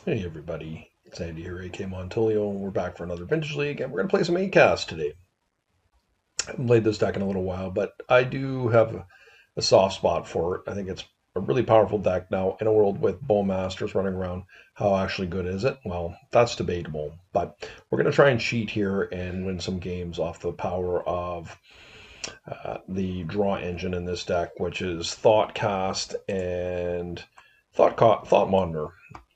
Hey everybody, it's Andy here, AK Montilio, and we're back for another Vintage League, and we're going to play some 8-Cast today. I haven't played this deck in a little while, but I do have a soft spot for it. I think it's a really powerful deck now in a world with Bowmasters running around. How actually good is it? Well, that's debatable, but we're going to try and cheat here and win some games off the power of the draw engine in this deck, which is Thoughtcast and Thought Monitor.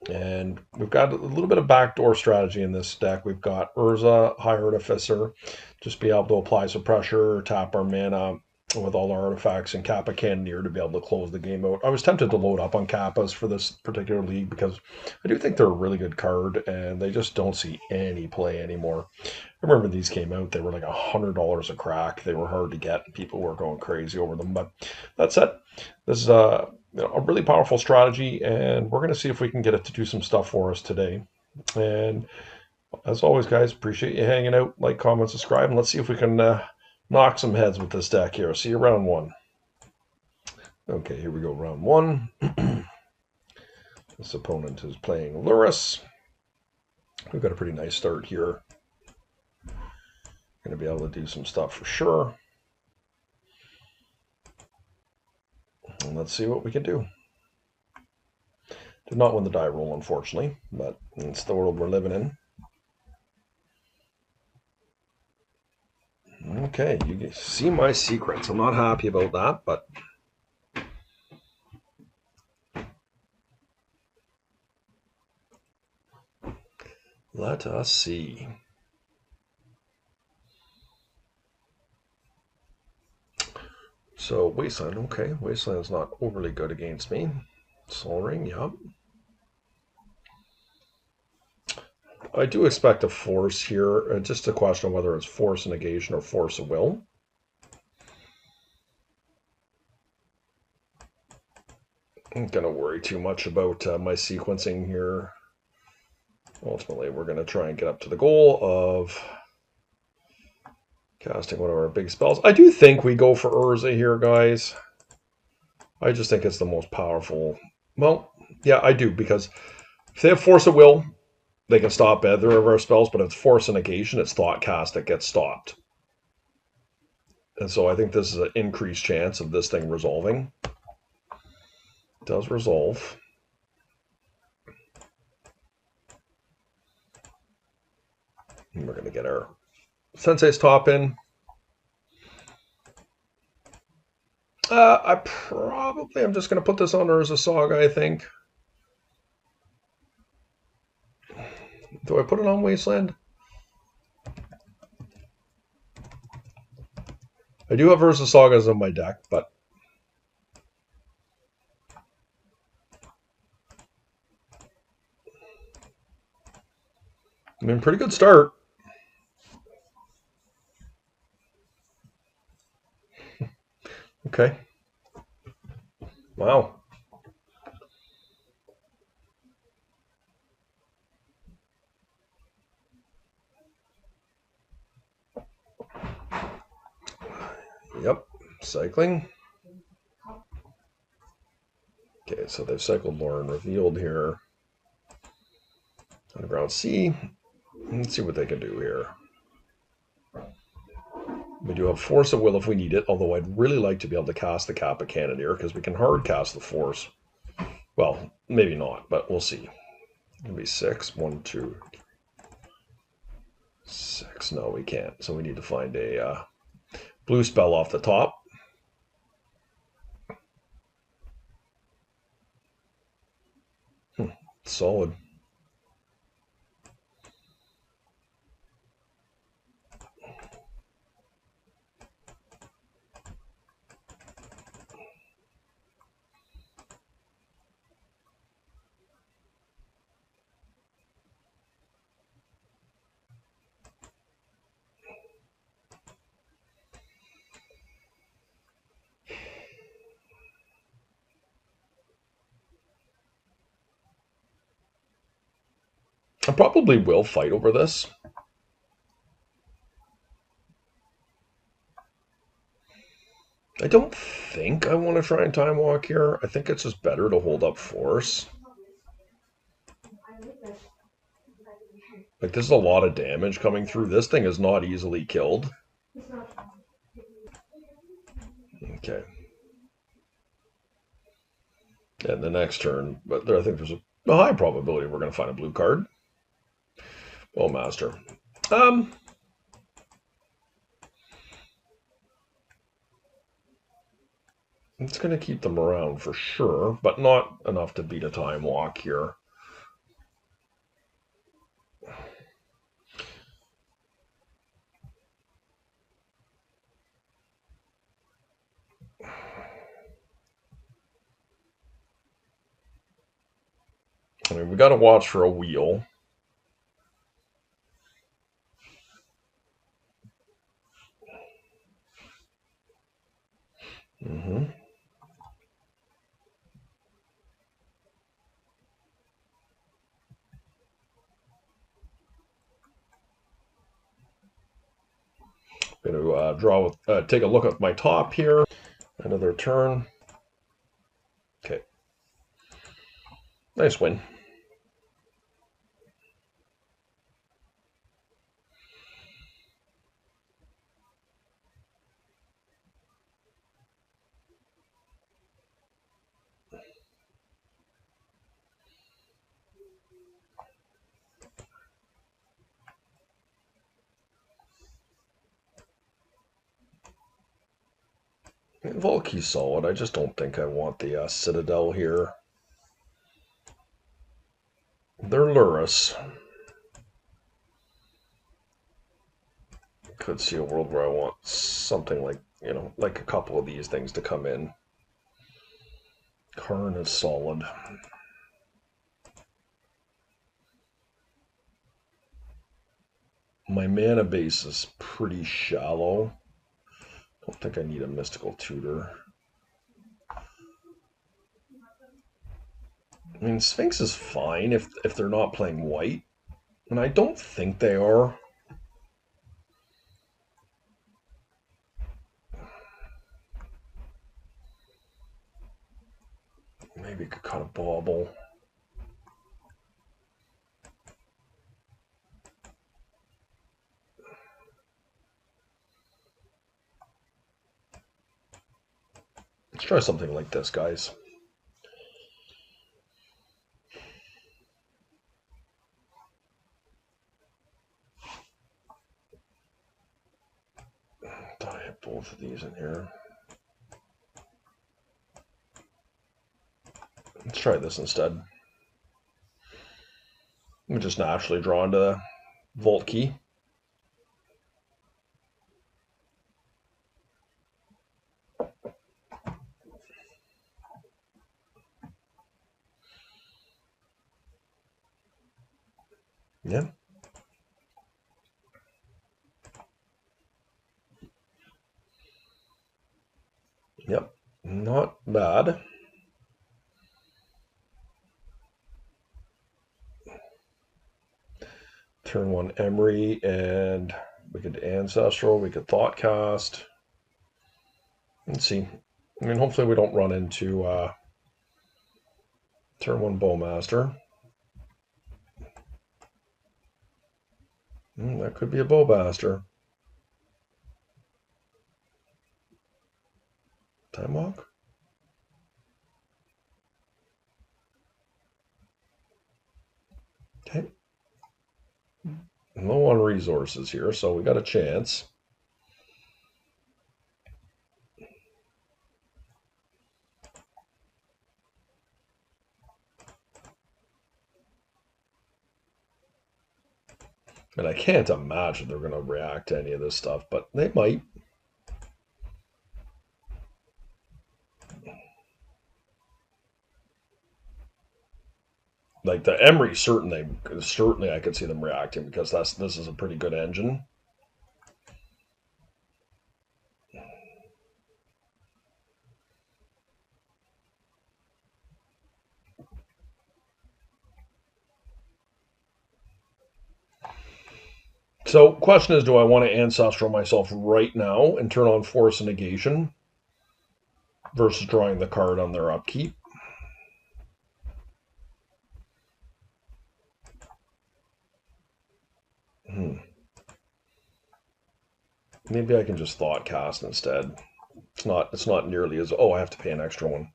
And we've got a little bit of backdoor strategy in this deck. We've got Urza, High Artificer, just be able to apply some pressure, tap our mana with all our artifacts, and Kappa Cannoneer to be able to close the game out. I was tempted to load up on Kappas for this particular league because I do think they're a really good card, and they just don't see any play anymore. I remember these came out, they were like $100 a crack. They were hard to get, and people were going crazy over them. But that said, this is a really powerful strategy, and we're going to see if we can get it to do some stuff for us today. And as always, guys, appreciate you hanging out. Like, comment, subscribe, and let's see if we can knock some heads with this deck here. See you round one. Okay, here we go, round one. This opponent is playing Luris. We've got a pretty nice start here. Going to be able to do some stuff for sure. And let's see what we can do. Did not win the die roll, unfortunately, but it's the world we're living in. Okay, you see my secrets. I'm not happy about that, but let us see. So, Wasteland, okay. Wasteland's not overly good against me. Sol Ring, yep. I do expect a force here. Just a question of whether it's force of negation or force of will. I'm not going to worry too much about my sequencing here. Ultimately, we're going to try and get up to the goal of casting one of our big spells. I do think we go for Urza here, guys. I just think it's the most powerful. Well, yeah, I do, because if they have Force of Will, they can stop either of our spells, but if it's Force of Negation, it's Thoughtcast that gets stopped. And so I think this is an increased chance of this thing resolving. It does resolve. And we're going to get our Sensei's top in. I'm just going to put this on Urza Saga, I think. Do I put it on Wasteland? I do have Urza Sagas on my deck, but I mean, pretty good start. Okay. Wow. Yep. Cycling. Okay, so they've cycled Lauren revealed here. Underground Sea. Let's see what they can do here. We do have Force of Will if we need it, although I'd really like to be able to cast the Kappa Cannoneer because we can hard cast the Force. Well, maybe not, but we'll see. It'll be 6. 1, 2, 6. No, we can't. So we need to find a blue spell off the top. Solid. I probably will fight over this. I don't think I want to try and time walk here. I think it's just better to hold up Force. Like, there's a lot of damage coming through. This thing is not easily killed. Okay. And the next turn, but there, I think there's a high probability we're going to find a blue card. Bowmaster. It's going to keep them around for sure, but not enough to beat a time walk here. I mean, we got to watch for a wheel. Mm-hmm. Going to draw with, take a look at my top here. Another turn. Okay. Nice win. Volkey's solid. I just don't think I want the Citadel here. They're Luris. Could see a world where I want something like, you know, like a couple of these things to come in. Karn is solid. My mana base is pretty shallow. Don't think I need a mystical tutor. I mean, Sphinx is fine if they're not playing white, and I don't think they are. Maybe could cut a bauble. Let's try something like this, guys. Thought I had both of these in here. Let's try this instead. I'm just naturally drawn to the Vault Key. Yeah. Yep. Not bad. Turn one Emery, and we could Ancestral, we could Thoughtcast. Let's see. I mean, hopefully we don't run into turn one Bowmaster. That could be a Bowmaster. Time walk? Okay. Low on resources here, so we got a chance. And I can't imagine they're going to react to any of this stuff, but they might. Like the Emery, certainly I could see them reacting because this is a pretty good engine. So, question is, do I want to Ancestral myself right now and turn on Force and Negation versus drawing the card on their upkeep? Hmm. Maybe I can just thought cast instead. It's not nearly as, oh, I have to pay an extra one.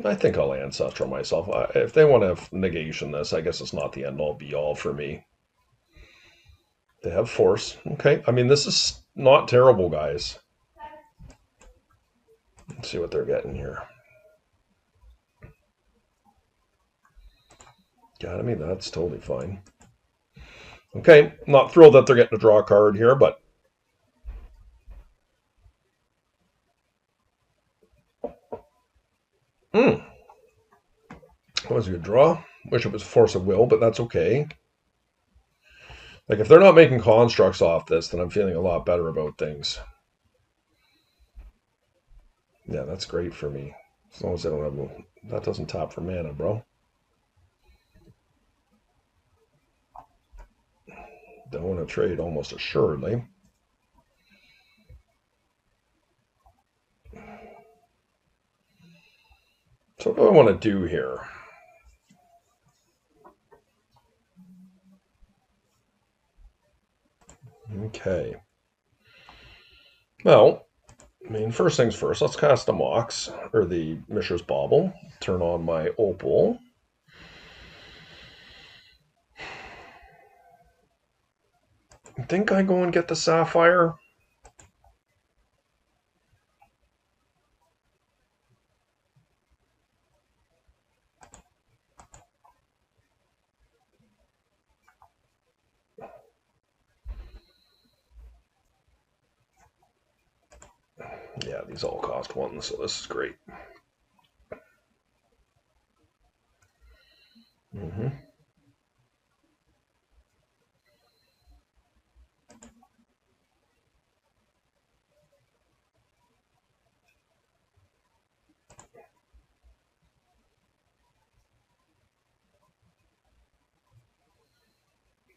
I think I'll Ancestral myself. If they want to negation this, I guess it's not the end all be all for me. They have Force. Okay. I mean, this is not terrible, guys. Let's see what they're getting here. Yeah, I mean, that's totally fine. Okay. Not thrilled that they're getting to draw a card here, but. That was a good draw. Wish it was Force of Will, but that's okay. Like, if they're not making constructs off this, then I'm feeling a lot better about things. Yeah, that's great for me. As long as they don't have... That doesn't tap for mana, bro. Don't want to trade almost assuredly. So what do I want to do here? Okay. Well, I mean, first things first, let's cast the Mox, or the Mishra's Bauble. Turn on my Opal. I think I go and get the Sapphire. Yeah, these all cost one, so this is great.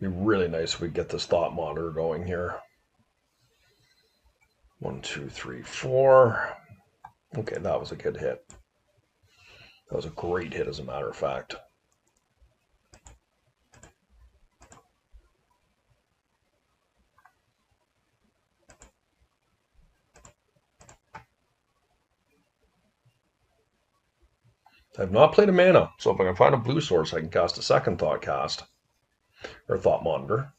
Be really nice if we get this Thought Monitor going here. 1, 2, 3, 4. Okay, that was a good hit. That was a great hit, as a matter of fact. I've not played a mana, so if I can find a blue source, I can cast a second Thought Cast, or Thought Monitor.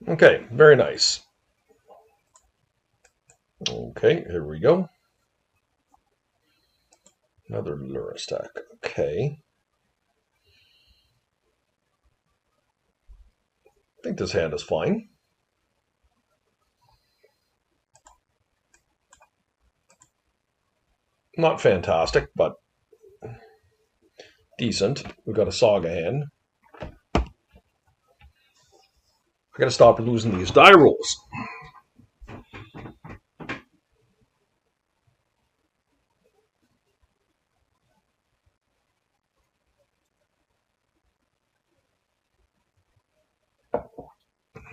Okay, very nice. Okay, here we go. Another Luris deck. Okay. I think this hand is fine. Not fantastic, but decent. We've got a Saga hand. I gotta stop losing these die rolls.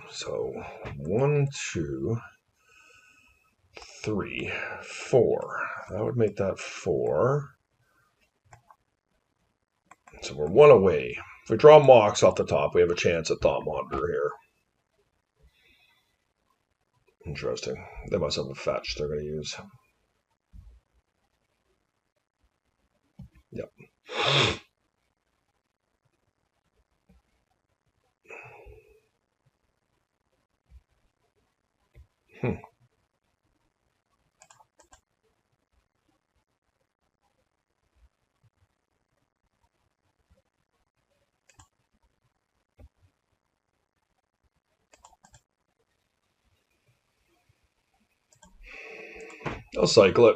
So 1, 2, 3, 4. That would make that 4. So we're 1 away. If we draw Mox off the top, we have a chance at Thought Monitor here. Interesting. They must have a fetch they're going to use. Yep. I'll cycle it.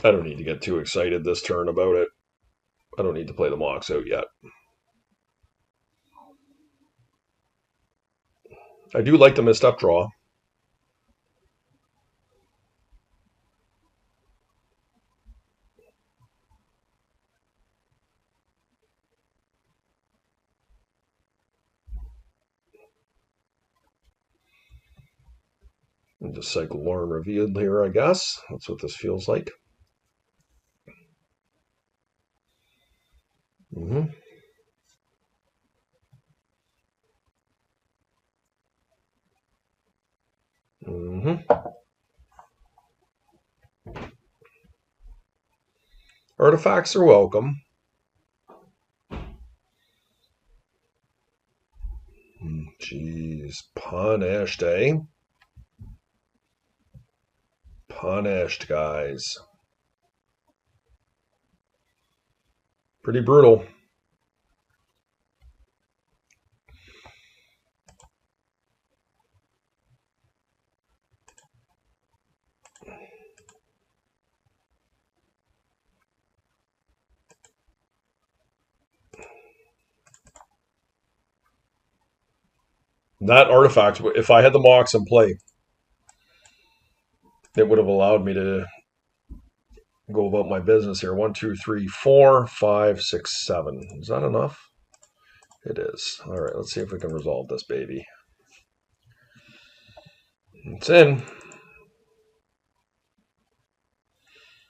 I don't need to get too excited this turn about it. I don't need to play the Mox out yet. I do like the misstep draw. Just cycle Lauren revealed here, I guess. That's what this feels like. Mm-hmm. Mm-hmm. Artifacts are welcome. Jeez, punished, eh? Punished, guys. Pretty brutal. That artifact, if I had the Mox in play, it would have allowed me to go about my business here. 1, 2, 3, 4, 5, 6, 7. Is that enough? It is. All right, let's see if we can resolve this baby. It's in.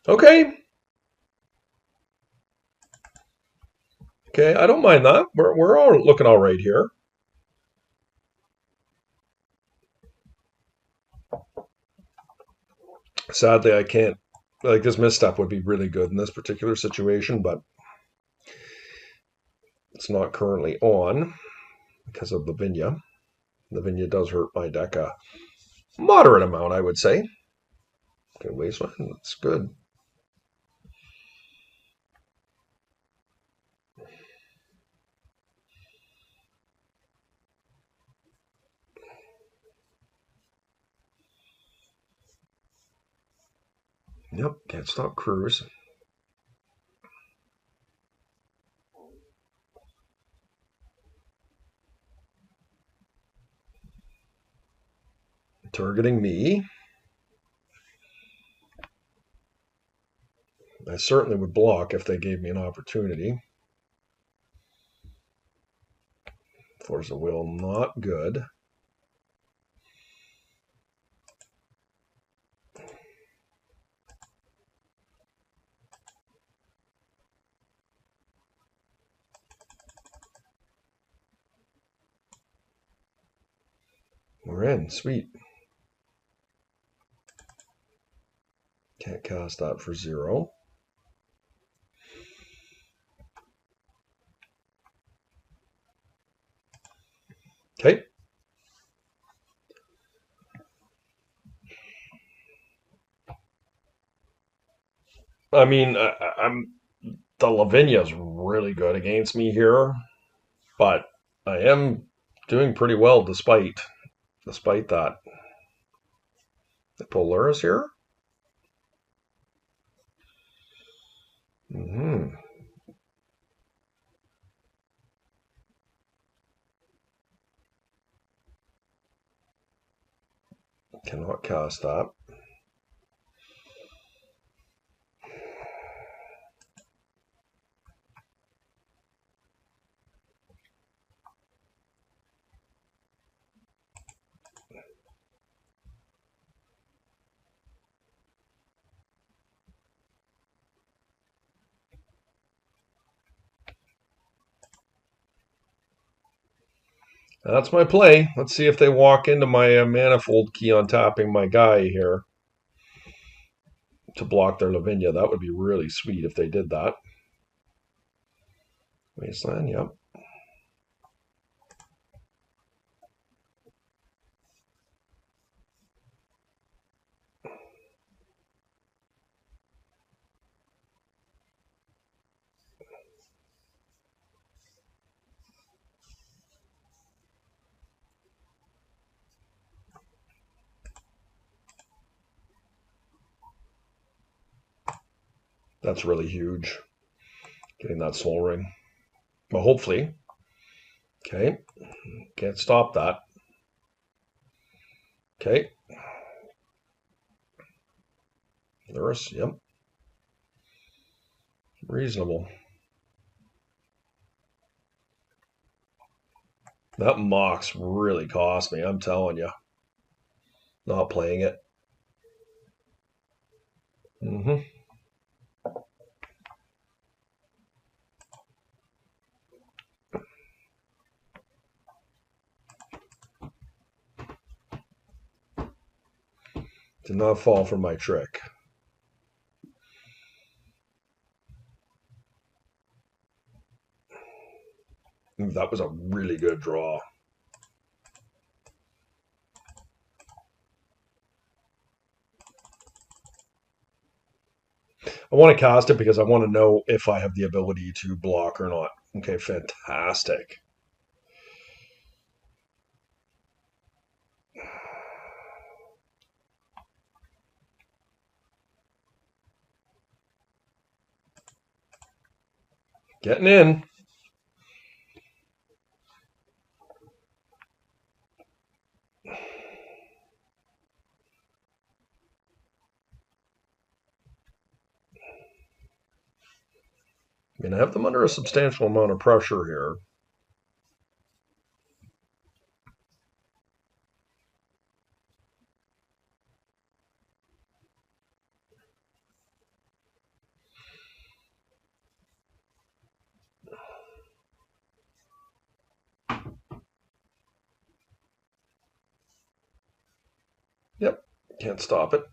Okay. Okay, I don't mind that. We're all looking all right here. Sadly, I can't. Like, this misstep would be really good in this particular situation, but it's not currently on because of Lavinia. Lavinia does hurt my deck a moderate amount, I would say. Okay, wasteland, that's good. Yep, can't stop Cruise. Targeting me. I certainly would block if they gave me an opportunity. Force of Will, not good. We're in, sweet. Can't cast that for 0. Okay. I mean, I'm the Lavinia is really good against me here, but I am doing pretty well despite that. The Luris here. Mm-hmm. Cannot cast that. That's my play. Let's see if they walk into my manifold key on tapping my guy here to block their Lavinia. That would be really sweet if they did that. Wasteland, yep. That's really huge. Getting that soul ring. But hopefully. Okay. Can't stop that. Okay. Luris, yep. Reasonable. That Mox really cost me, I'm telling you. Not playing it. Mm-hmm. Did not fall for my trick. That was a really good draw. I want to cast it because I want to know if I have the ability to block or not. Okay, fantastic. Getting in. I'm going to have them under a substantial amount of pressure here. Yep, can't stop it.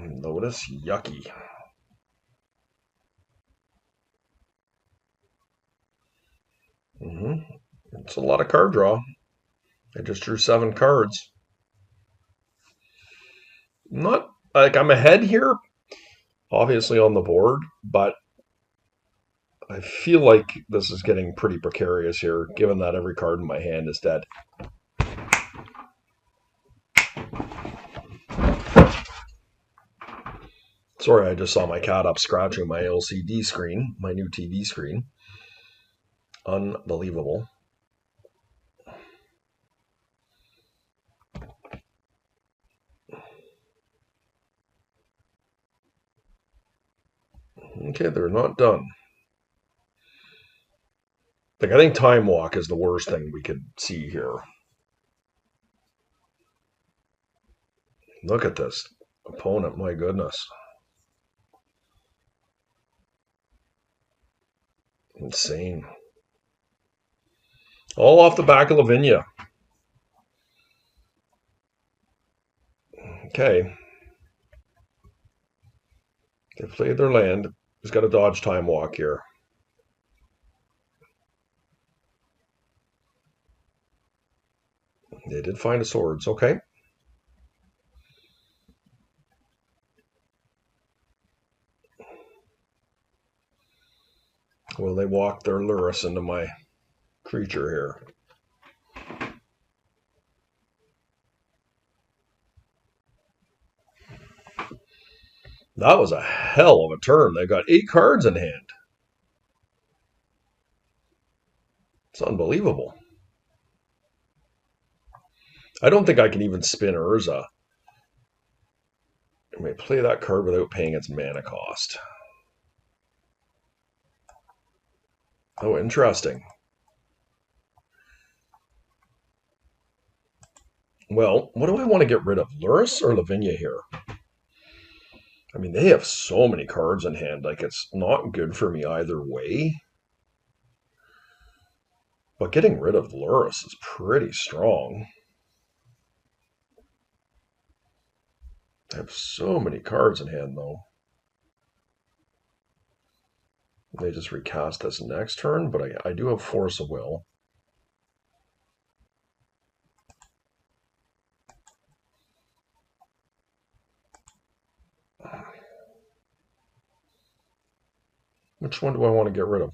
Notice, yucky. It's a lot of card draw. I just drew 7 cards. Not like I'm ahead here, obviously on the board, but I feel like this is getting pretty precarious here, given that every card in my hand is dead. Sorry, I just saw my cat up scratching my LCD screen, my new TV screen. Unbelievable. Okay, they're not done. Like, I think Time Walk is the worst thing we could see here. Look at this opponent, my goodness. Insane. All off the back of Lavinia. Okay. They played their land. He's got to dodge Time Walk here. They did find a swords. Okay. Well, they walked their Luris into my creature here. That was a hell of a turn. They got 8 cards in hand. It's unbelievable. I don't think I can even spin Urza. I may play that card without paying its mana cost. Oh, interesting. Well, what do I want to get rid of? Luris or Lavinia here? I mean, they have so many cards in hand. Like, it's not good for me either way. But getting rid of Luris is pretty strong. I have so many cards in hand, though. They just recast this next turn, but I do have Force of Will. Which one do I want to get rid of?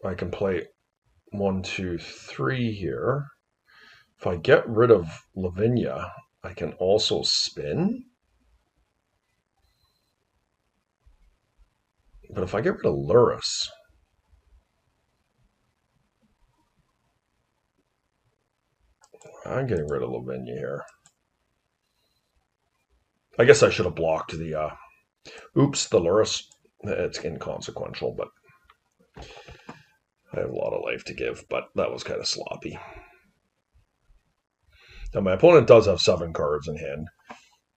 I can play 1, 2, 3 here. If I get rid of Lavinia, I can also spin. But if I get rid of Luris, I'm getting rid of Lavinia here. I guess I should have blocked the, oops, the Luris. It's inconsequential, but I have a lot of life to give, but that was kind of sloppy. Now, my opponent does have 7 cards in hand.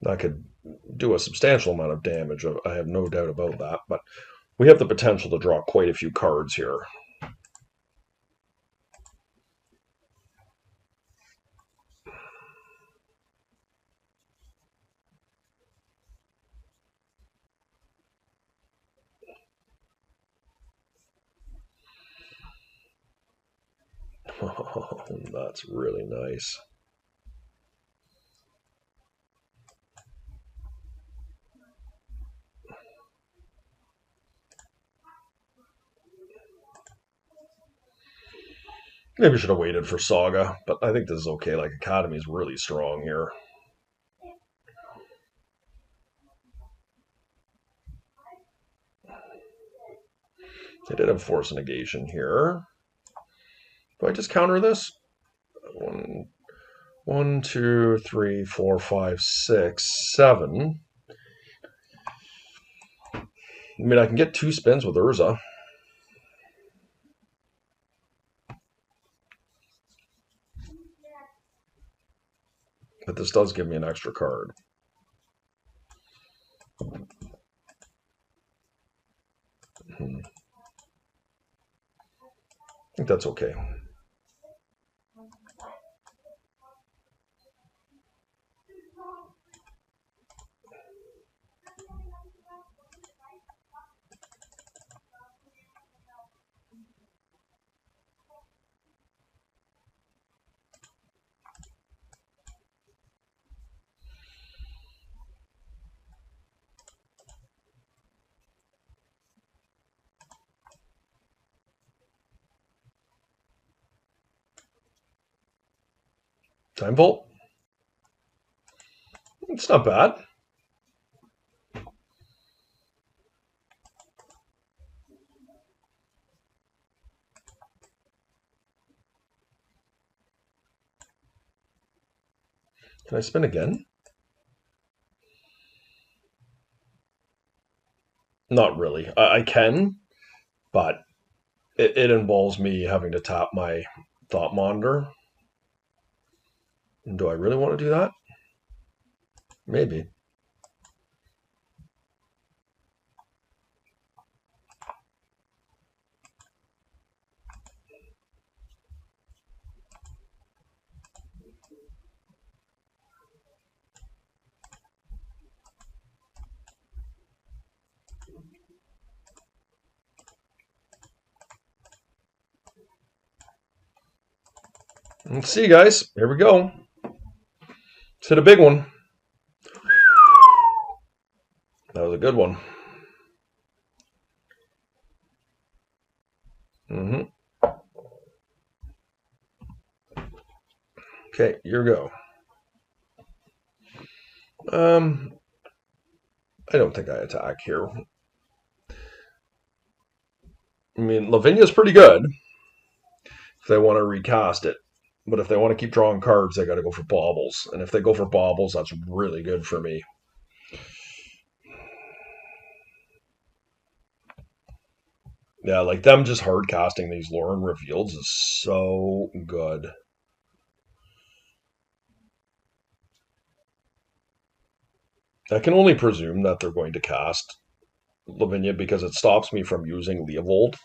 That could do a substantial amount of damage. I have no doubt about that, but we have the potential to draw quite a few cards here. Oh, that's really nice. Maybe I should have waited for Saga, but I think this is okay. Like, Academy is really strong here. I did have Force Negation here. Do I just counter this? 1, 2, 3, 4, 5, 6, 7. I mean, I can get 2 spins with Urza. But this does give me an extra card. I think that's okay. Time Vault. It's not bad. Can I spin again? Not really. I can, but it involves me having to tap my Thought Monitor. Do I really want to do that? Maybe. Let's see, guys. Here we go. Let's hit a big one. That was a good one. Okay, here we go. I don't think I attack here. I mean, Lavinia's pretty good if they want to recast it. But if they want to keep drawing cards, they got to go for baubles. And if they go for baubles, that's really good for me. Yeah, like them just hard casting these Lauren reveals is so good. I can only presume that they're going to cast Lavinia because it stops me from using Leovold.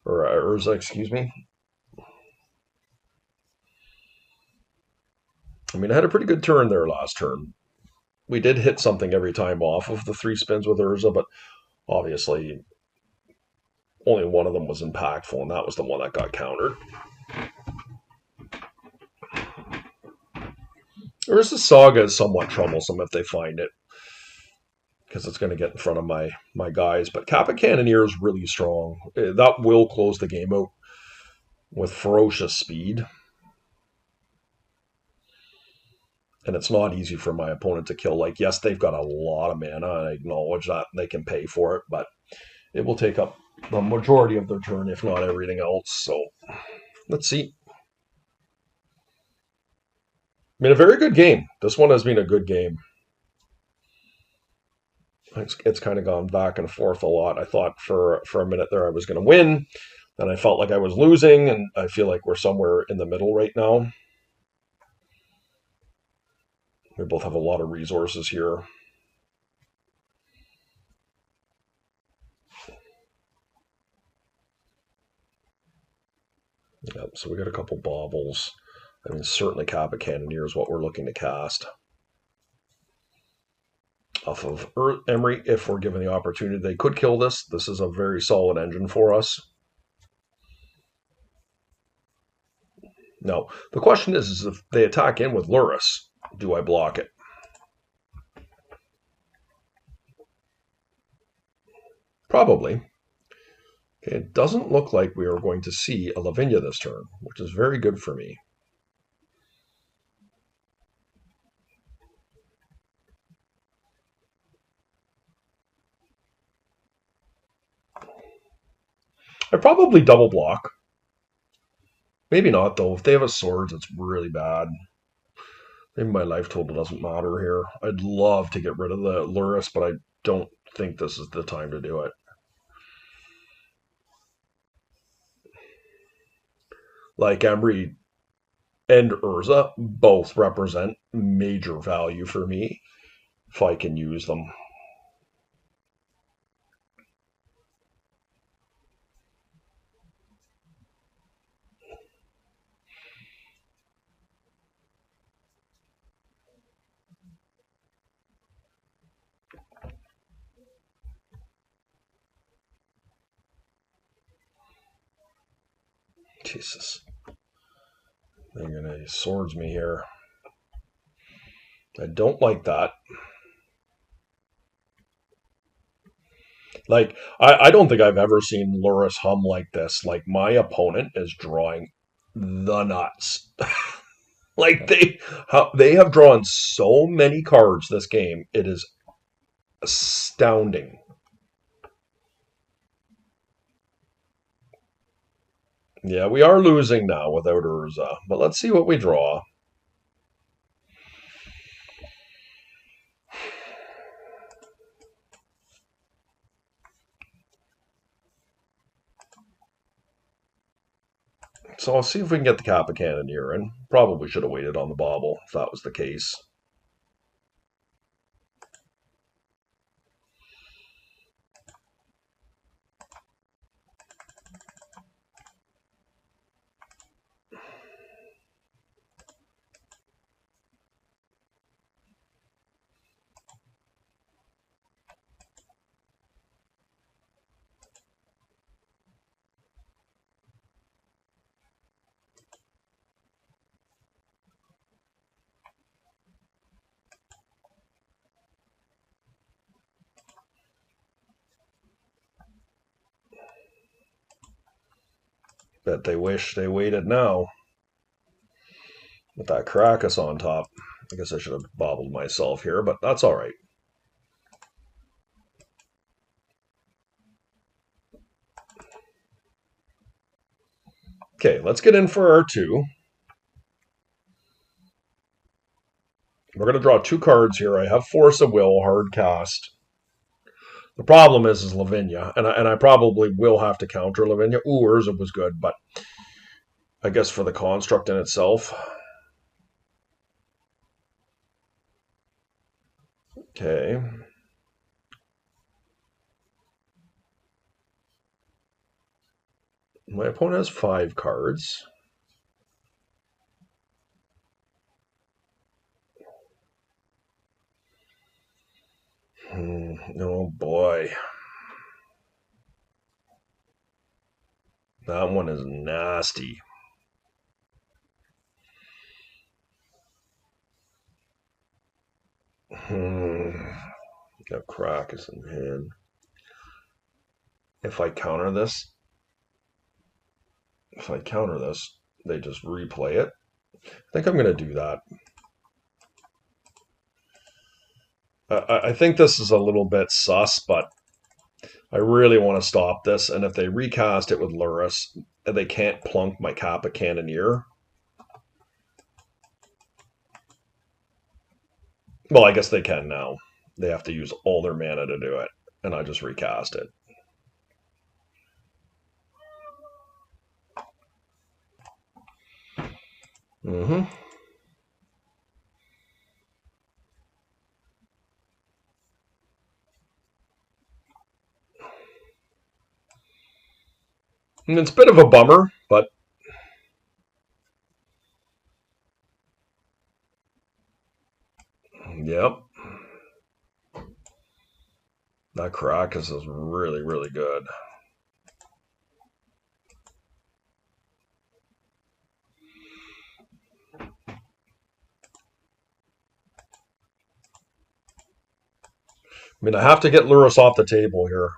Or Urza, excuse me. I mean, I had a pretty good turn there last turn. We did hit something every time off of the 3 spins with Urza, but obviously only one of them was impactful, and that was the one that got countered. Urza's Saga is somewhat troublesome if they find it, because it's going to get in front of my guys. But Kappa Cannoneer is really strong. That will close the game out with ferocious speed. And it's not easy for my opponent to kill. Like, yes, they've got a lot of mana, and I acknowledge that they can pay for it, but it will take up the majority of their turn, if not everything else. So let's see. I mean, a very good game. This one has been a good game. It's kind of gone back and forth a lot. I thought for a minute there I was going to win. Then I felt like I was losing, and I feel like we're somewhere in the middle right now. We both have a lot of resources here. Yep, so we got a couple baubles. I mean, certainly Kappa Cannoneer is what we're looking to cast. Off of Emery, if we're given the opportunity, they could kill this. This is a very solid engine for us. Now, the question is if they attack in with Luris, do I block it? Probably. Okay, it doesn't look like we are going to see a Lavinia this turn, which is very good for me. I probably double block. Maybe not, though. If they have a swords, it's really bad. Maybe my life total doesn't matter here. I'd love to get rid of the Luris, but I don't think this is the time to do it. Like Emery and Urza both represent major value for me if I can use them. Jesus. They're going to swords me here. I don't like that. Like, I don't think I've ever seen Luris hum like this. Like, my opponent is drawing the nuts. Like, they have drawn so many cards this game. It is astounding. Yeah, we are losing now without Urza, but let's see what we draw. So I'll see if we can get the Kappa Cannoneer in. Probably should have waited on the bauble if that was the case. Bet they wish they waited now. With that Caracas on top. I guess I should have bobbled myself here, but that's all right. Okay, let's get in for our 2. We're going to draw 2 cards here. I have Force of Will, hard cast. The problem is Lavinia, and I probably will have to counter Lavinia. Ooh, Urza was good, but I guess for the construct in itself. Okay. My opponent has 5 cards. Oh boy. That one is nasty. Got Caracas in hand. If I counter this, they just replay it. I think I'm going to do that. I think this is a little bit sus, but I really want to stop this, and if they recast it with Luris, they can't plunk my Kappa Cannoneer. Well, I guess they can now. They have to use all their mana to do it, and I just recast it. Mm-hmm. And it's a bit of a bummer, but yep. That Caracas is really, really good. I mean, I have to get Luris off the table here.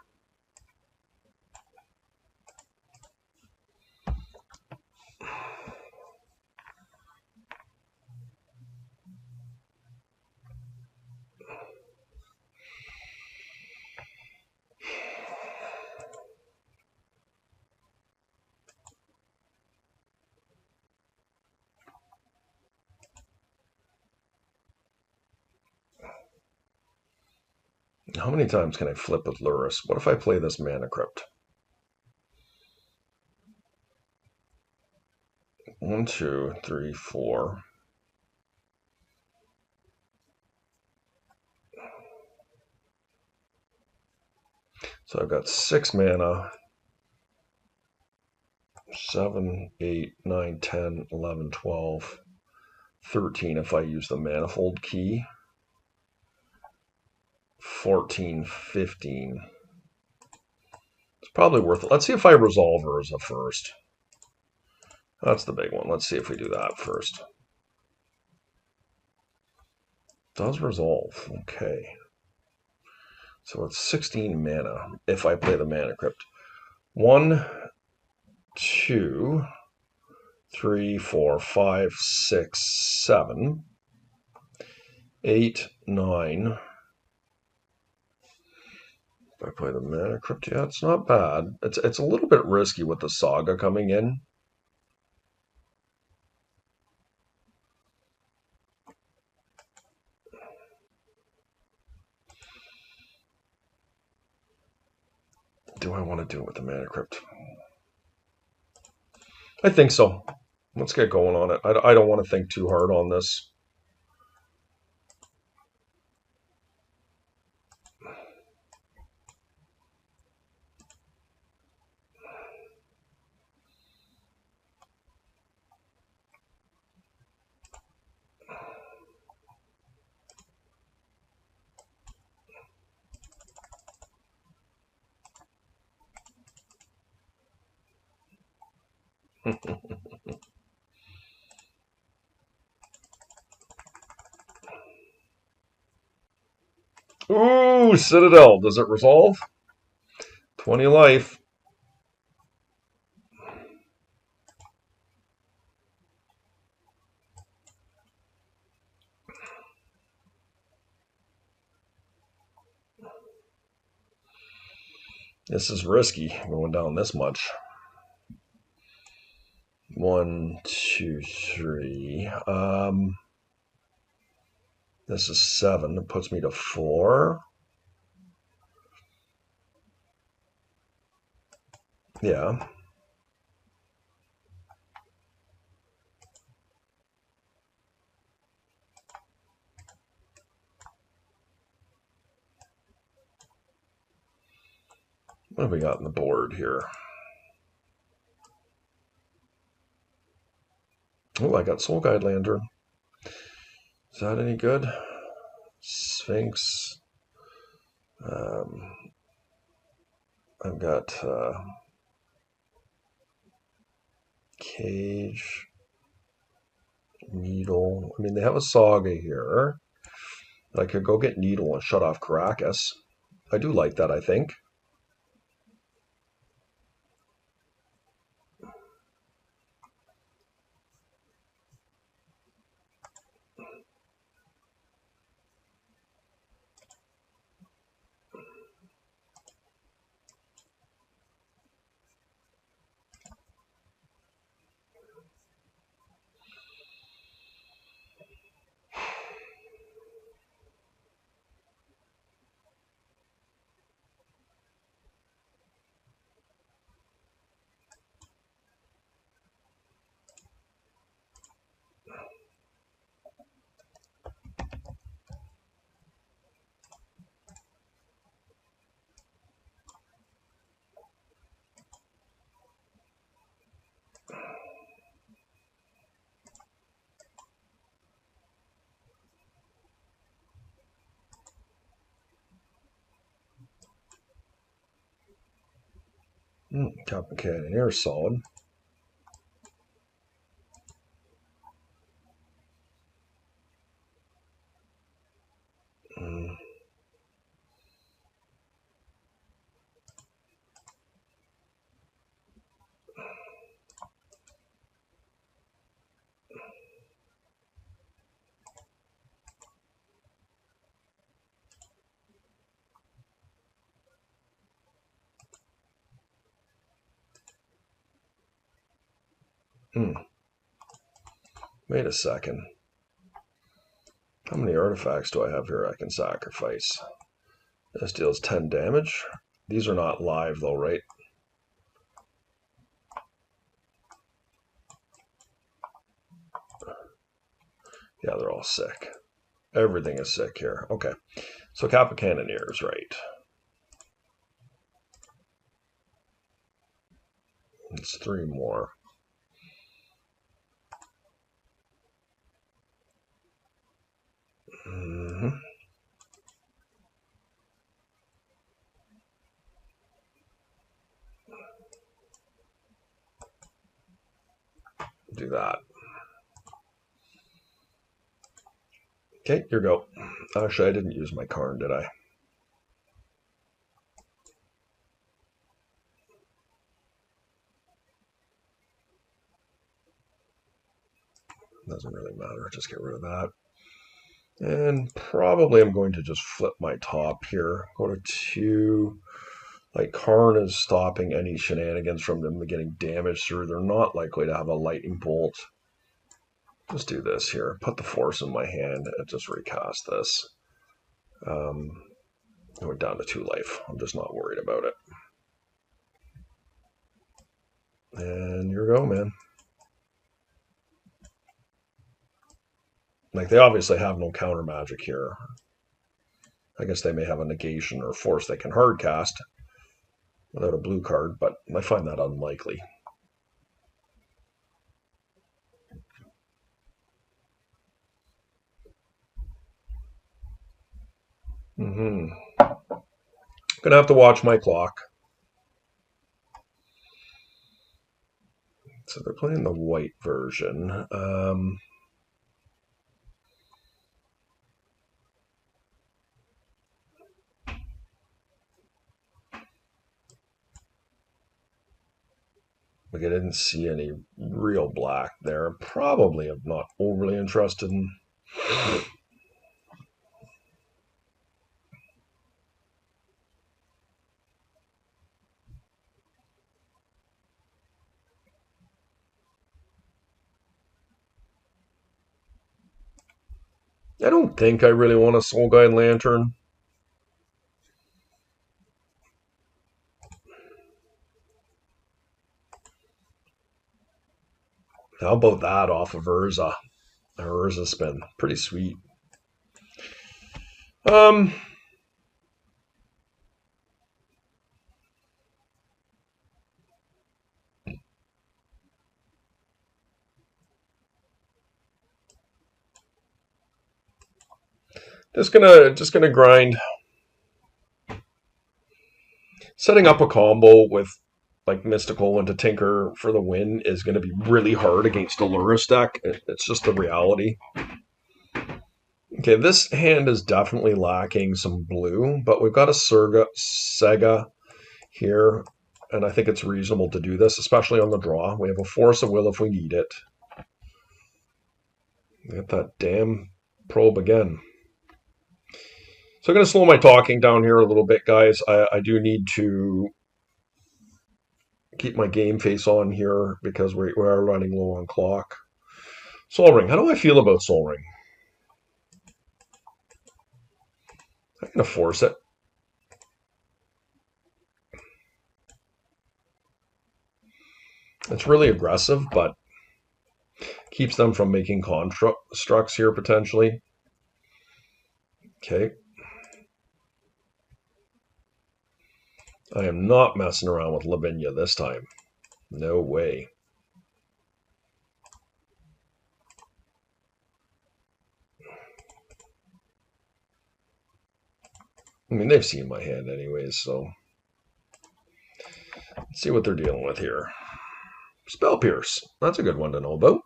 How many times can I flip with Luris? What if I play this Mana Crypt? 1, 2, 3, 4. So I've got 6 mana. 7, 8, 9, 10, 11, 12, 13 if I use the Manifold key. 14, 15. It's probably worth it. Let's see if I resolve her as a first. That's the big one. Let's see if we do that first. Does resolve. Okay. So it's 16 mana if I play the Mana Crypt. 1, 2, 3, 4, 5, 6, 7, 8, 9. If I play the Mana Crypt, yeah, it's not bad. It's a little bit risky with the Saga coming in. Do I want to do it with the Mana Crypt? I think so. Let's get going on it. I don't want to think too hard on this. Ooh, Citadel. Does it resolve? 20 life. This is risky going down this much. 1, 2, 3. This is 7. It puts me to 4. Yeah. What have we got on the board here? Oh, I got Soul Guide Lantern. Is that any good? Sphinx. I've got Cage, Needle. I mean, they have a Saga here. I could go get Needle and shut off Caracas. I do like that, I think. Copper Cannoneer is solid. Mm. Wait a second. How many artifacts do I have here I can sacrifice? This deals 10 damage. These are not live though, right? Yeah, they're all sick. Everything is sick here. Okay. So Kappa Cannoneer is right. It's 3 more. Mm-hmm. Do that. Okay, here we go. Actually, I didn't use my Karn, did I? Doesn't really matter. Just get rid of that. And probably I'm going to just flip my top here. Go to 2. Like, Karn is stopping any shenanigans from them getting damaged through. They're not likely to have a lightning bolt. Just do this here. Put the force in my hand and just recast this. I went down to 2 life. I'm just not worried about it. And here we go, man. Like, they obviously have no counter magic here. I guess they may have a negation or force they can hard cast without a blue card, but I find that unlikely. Gonna have to watch my clock. So they're playing the white version. Like, I didn't see any real black there. Probably I'm not overly interested in. I don't think I really want a Soul Guide Lantern. How about that off of Urza? Urza spin. Pretty sweet. Um, just gonna grind. Setting up a combo with like Mystical into Tinker for the win is going to be really hard against a Luris deck. It's just the reality. Okay, this hand is definitely lacking some blue, but we've got a Sega here, and I think it's reasonable to do this, especially on the draw. We have a Force of Will if we need it. Get that damn probe again. So I'm going to slow my talking down here a little bit, guys. I do need to keep my game face on here because we are running low on clock. Soul Ring. How do I feel about Soul Ring? I'm going to force it. It's really aggressive, but keeps them from making constructs here potentially. Okay. I am not messing around with Lavinia this time. No way. I mean, they've seen my hand anyways, so. Let's see what they're dealing with here. Spell Pierce. That's a good one to know about.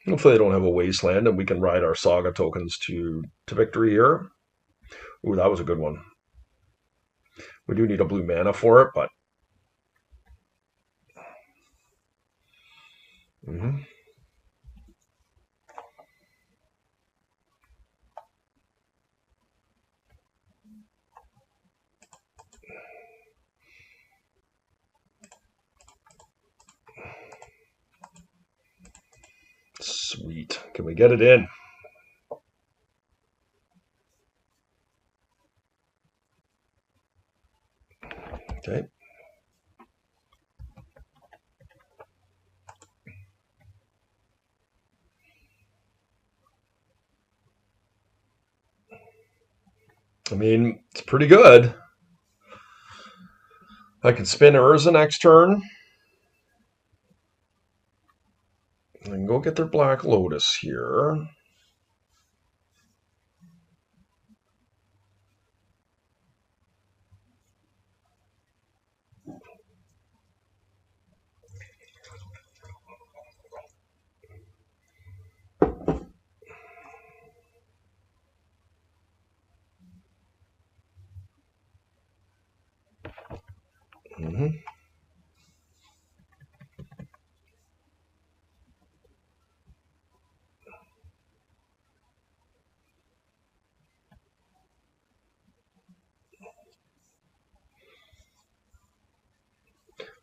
Hopefully they don't have a Wasteland and we can ride our Saga tokens to victory here. Ooh, that was a good one. We do need a blue mana for it, but... Sweet. Can we get it in? Okay. I mean, it's pretty good. I can spin Urza next turn. And go get their Black Lotus here.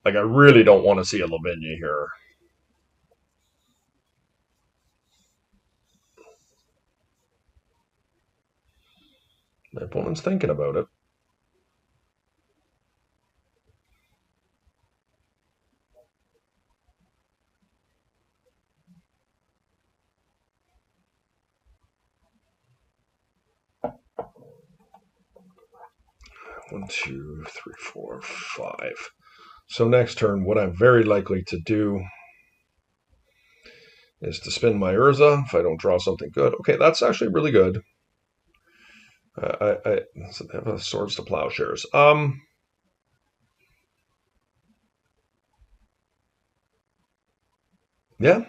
Like, I really don't want to see a Lavinia here. My opponent's thinking about it. One, two, three, four, five. So next turn, what I'm very likely to do is to spin my Urza if I don't draw something good. Okay, that's actually really good. I have a Swords to Plowshares. Yeah.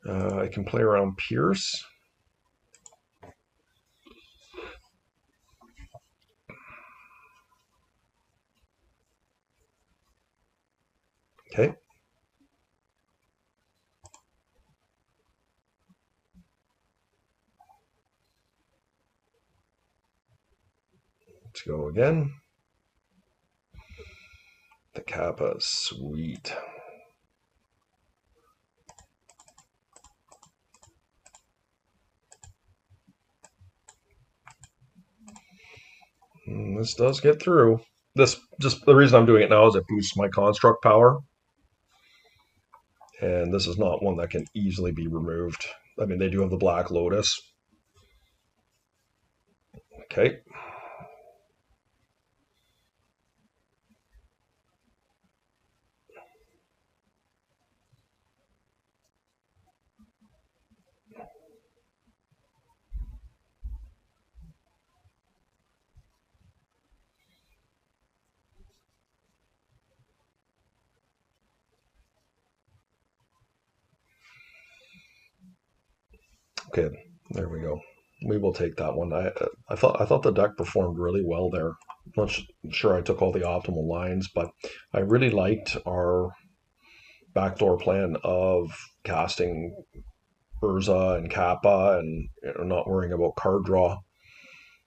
I can play around Pierce. Okay. Let's go again. The Kappa, sweet. This does get through. This just the reason I'm doing it now is it boosts my construct power. And this is not one that can easily be removed. I mean, they do have the Black Lotus. Okay. Okay, there we go. We will take that one. I thought the deck performed really well there. I'm not sure I took all the optimal lines, but I really liked our backdoor plan of casting Urza and Kappa and not worrying about card draw.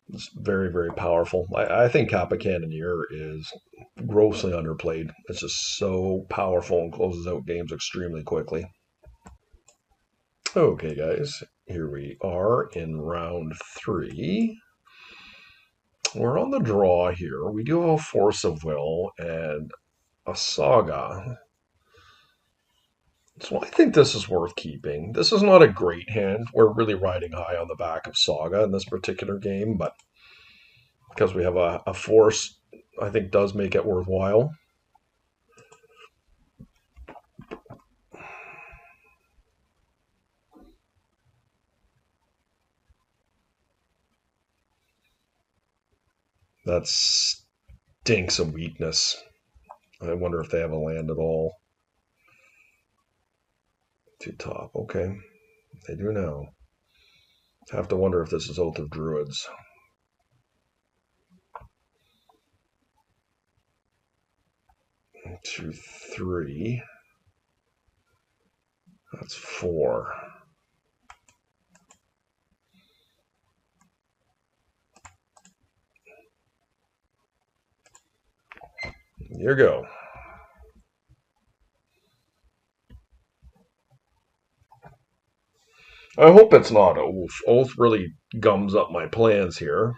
It's very, very powerful. I think Kappa Cannoneer is grossly underplayed. It's just so powerful and closes out games extremely quickly. Okay, guys, here we are in round 3. We're on the draw here. We do have a Force of Will and a Saga. So I think this is worth keeping. This is not a great hand. We're really riding high on the back of Saga in this particular game, but because we have a Force, I think does make it worthwhile. That stinks of weakness. I wonder if they have a land at all. To top, okay. They do now. Have to wonder if this is Oath of Druids. 2, 3. That's 4. Here you go. I hope it's not Oath. Oath really gums up my plans here.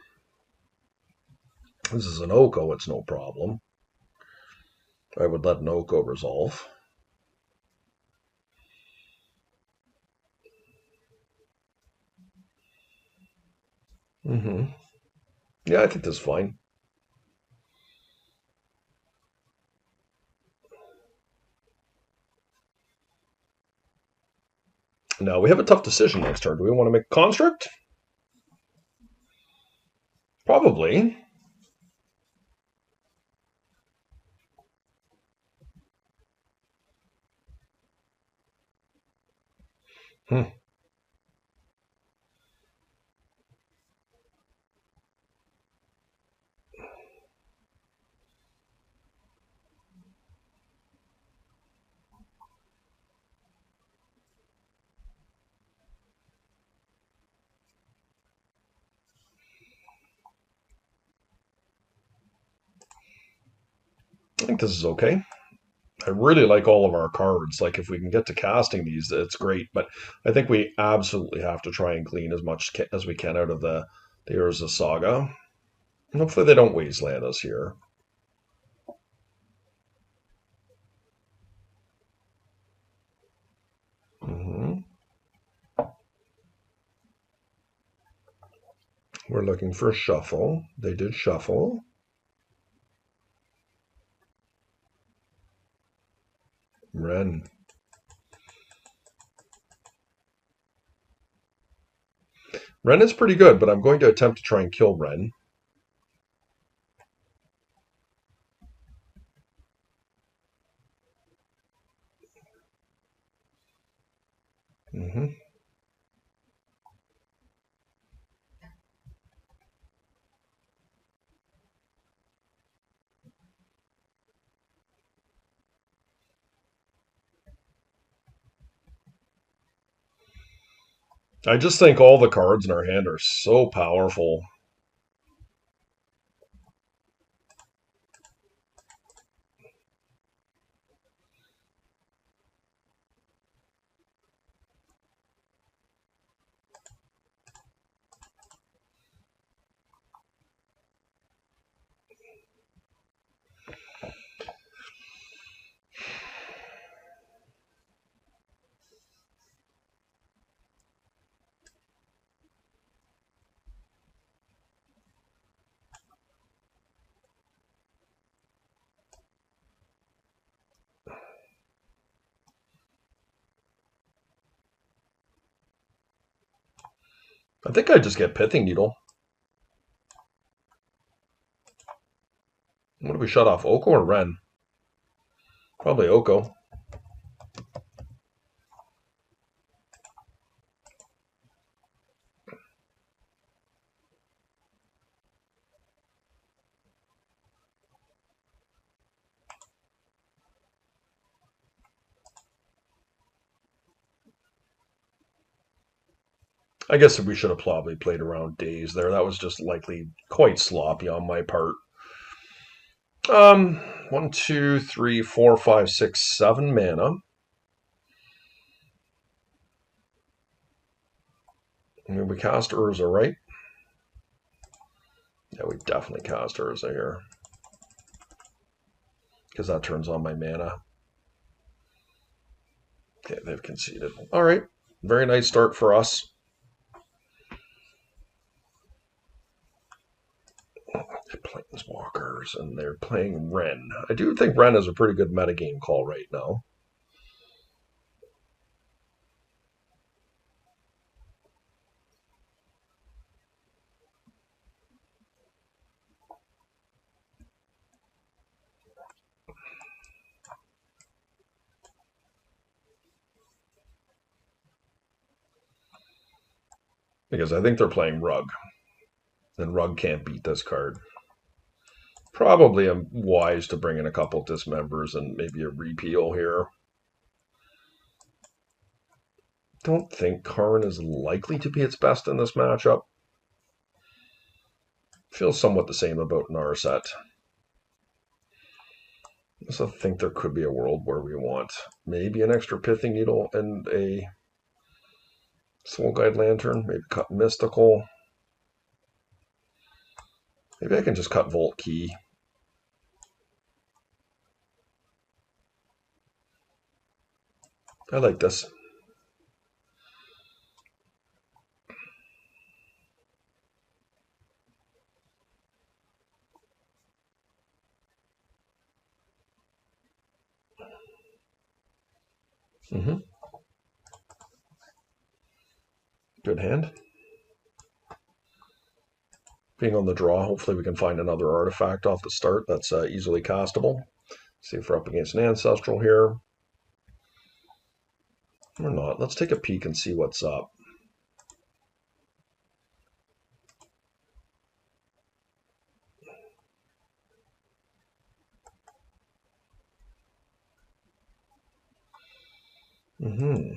This is an Oko, it's no problem. I would let an Oko resolve. Yeah, I think this is fine. Now, we have a tough decision next turn. Do we want to make Construct? Probably. Hmm. I think this is okay. I really like all of our cards. Like, if we can get to casting these, it's great. But I think we absolutely have to try and clean as much as we can out of the Urza Saga. Hopefully they don't wasteland us here. We're looking for a shuffle. They did shuffle. Ren. Ren is pretty good, but I'm going to attempt to try and kill Ren. I just think all the cards in our hand are so powerful. I think I just get Pithing Needle. What do we shut off? Oko or Ren? Probably Oko. I guess we should have probably played around days there. That was just likely quite sloppy on my part. 1, 2, 3, 4, 5, 6, 7 mana. And we cast Urza, right? Yeah, we definitely cast Urza here. Because that turns on my mana. Okay, they've conceded. All right. Very nice start for us. Planeswalkers, and they're playing Ren. I do think Ren is a pretty good metagame call right now. because I think they're playing Rug, and Rug can't beat this card. Probably I'm wise to bring in a couple dismembers and maybe a repeal here. Don't think Karn is likely to be its best in this matchup. Feels somewhat the same about Narset. I also think there could be a world where we want maybe an extra Pithing Needle and a Soul Guide Lantern, maybe cut Mystical. Maybe I can just cut Volt Key. I like this. Good hand. Being on the draw, hopefully we can find another artifact off the start that's easily castable. See if we're up against an Ancestral here. Or not. Let's take a peek and see what's up. Mm-hmm.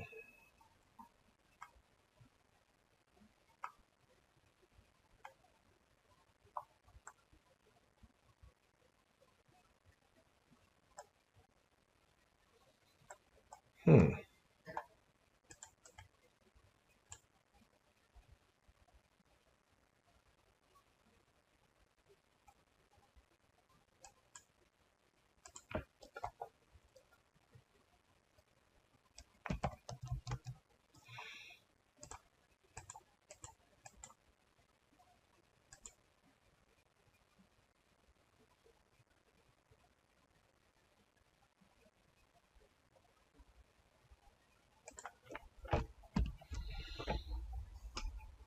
Hmm.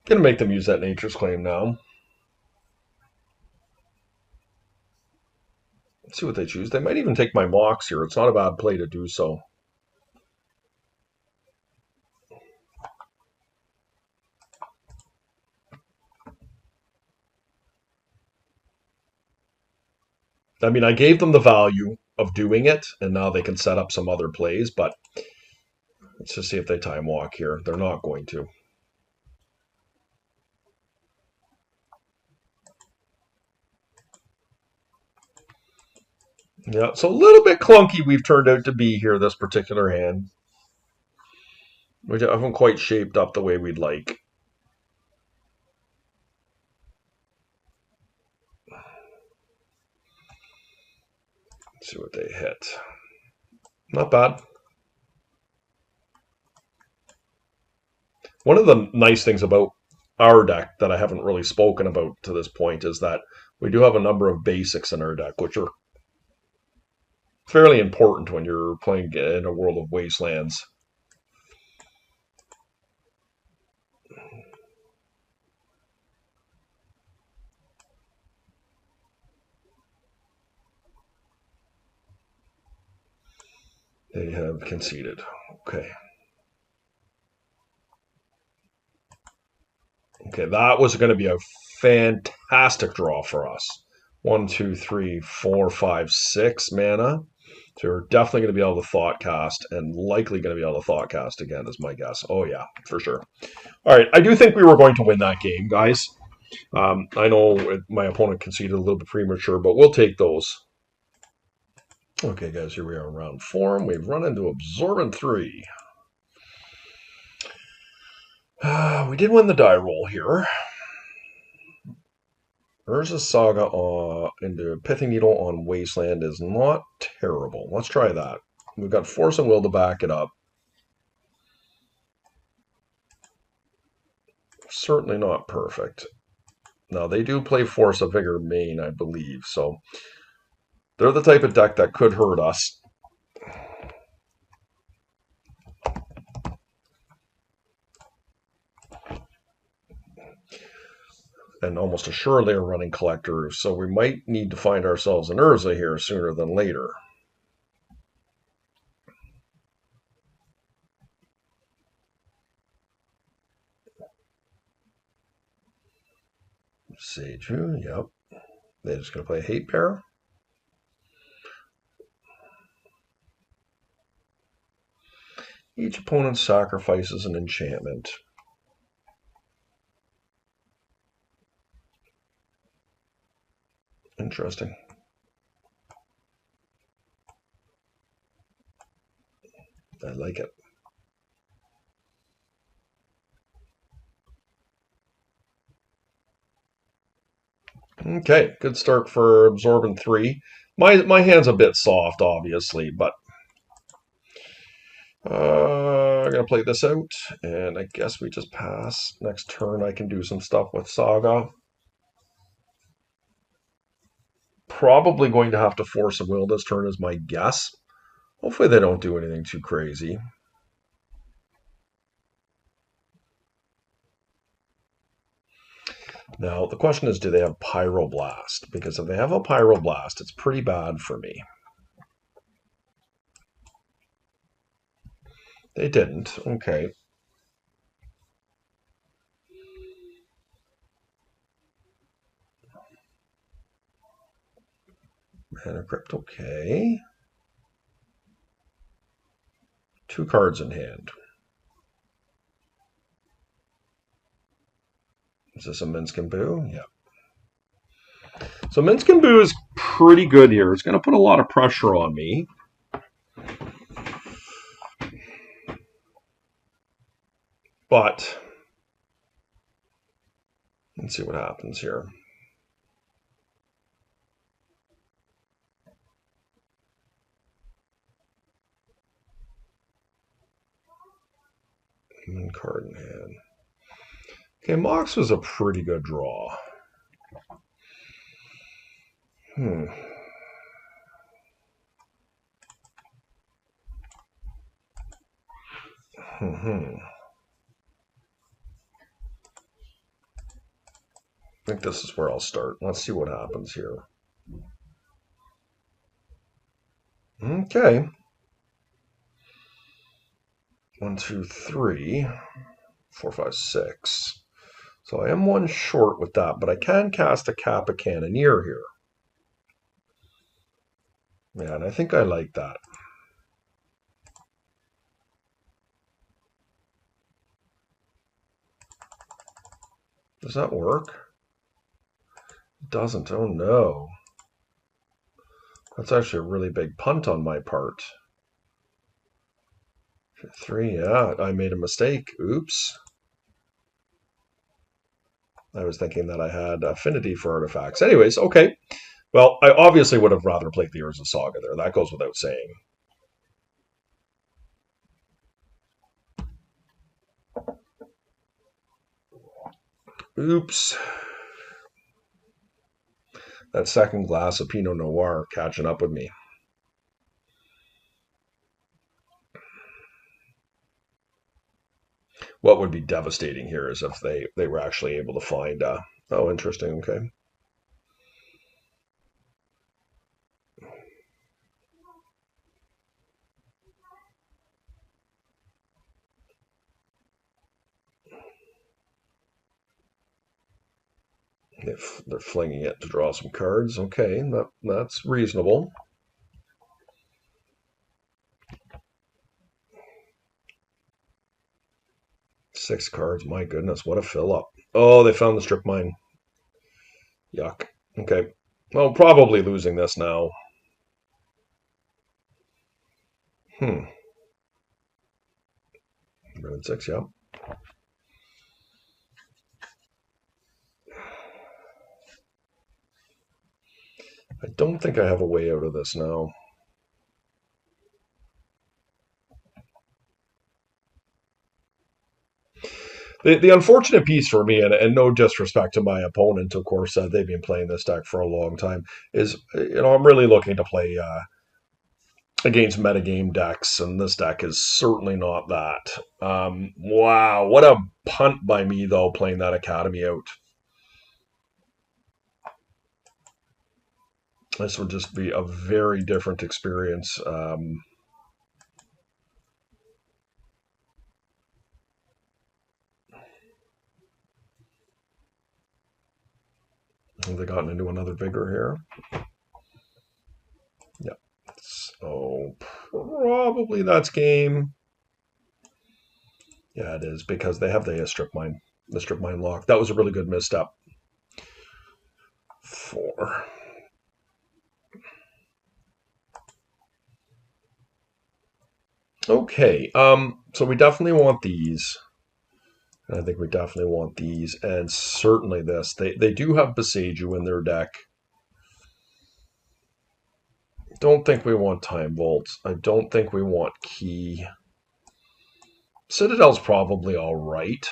Gonna make them use that Nature's Claim now. Let's see what they choose. They might even take my Mox here. It's not a bad play to do so. I mean, I gave them the value of doing it, and now they can set up some other plays, but let's just see if they time walk here. They're not going to. Yeah, it's a little bit clunky we've turned out to be here, this particular hand. We haven't quite shaped up the way we'd like. Let's see what they hit. Not bad. One of the nice things about our deck that I haven't really spoken about to this point is that we do have a number of basics in our deck, which are fairly important when you're playing in a world of wastelands. They have conceded. Okay. Okay, that was going to be a fantastic draw for us. 1, 2, 3, 4, 5, 6 mana. So we're definitely going to be able to Thoughtcast, and likely going to be able to Thoughtcast again, is my guess. Oh, yeah, for sure. All right, I do think we were going to win that game, guys. I know my opponent conceded a little bit premature, but we'll take those. Okay, guys, here we are in round 4, and we've run into Absorbent 3. We did win the die roll here. Urza's Saga into Pithing Needle on Wasteland is not terrible. Let's try that. We've got Force and Will to back it up. Certainly not perfect. Now, they do play Force of Vigor main, I believe, so they're the type of deck that could hurt us. And almost assuredly are running Collector, so we might need to find ourselves an Urza here sooner than later. Seju, yep. They're just going to play a hate pair. Each opponent sacrifices an enchantment. Interesting. I like it. Okay, good start for Absorbent 3. My hand's a bit soft, obviously, but I'm going to play this out, and I guess we just pass. Next turn I can do some stuff with Saga. Probably going to have to force a will this turn is my guess. Hopefully they don't do anything too crazy. Now, the question is, do they have Pyroblast? Because if they have a Pyroblast, it's pretty bad for me. They didn't. Okay. Mana Crypt, okay. 2 cards in hand. Is this a Minsk and Boo? Yeah. So Minsk and Boo is pretty good here. It's going to put a lot of pressure on me. But let's see what happens here. One card in hand. Okay, Mox was a pretty good draw. Hmm. I think this is where I'll start. Let's see what happens here. Okay. 1, 2, 3, 4, 5, 6. So I am 1 short with that, but I can cast a Kappa Cannoneer here. Yeah, and I think I like that. Does that work? It doesn't. Oh no. That's actually a really big punt on my part. 3, yeah, I made a mistake. Oops. I was thinking that I had affinity for artifacts. Anyways, okay. Well, I obviously would have rather played the Urza Saga there. That goes without saying. Oops. That second glass of Pinot Noir catching up with me. What would be devastating here is if they were actually able to find... oh, interesting. Okay. If they're flinging it to draw some cards, okay, that's reasonable. Six cards, my goodness, what a fill up. Oh, they found the strip mine. Yuck. Okay. Well, probably losing this now. 6, yeah. I don't think I have a way out of this now. The unfortunate piece for me, and no disrespect to my opponent, of course, they've been playing this deck for a long time, is, I'm really looking to play against metagame decks, and this deck is certainly not that. Wow, what a punt by me, though, playing that Academy out. This would just be a very different experience. Have they gotten into another vigor here? Yeah. So probably that's game. Yeah, it is, because they have the strip mine lock. That was a really good misstep. 4. Okay, so we definitely want these. I think we definitely want these, and certainly this. They do have Boseiju in their deck. Don't think we want Time Vaults. I don't think we want Key. Citadel's probably all right.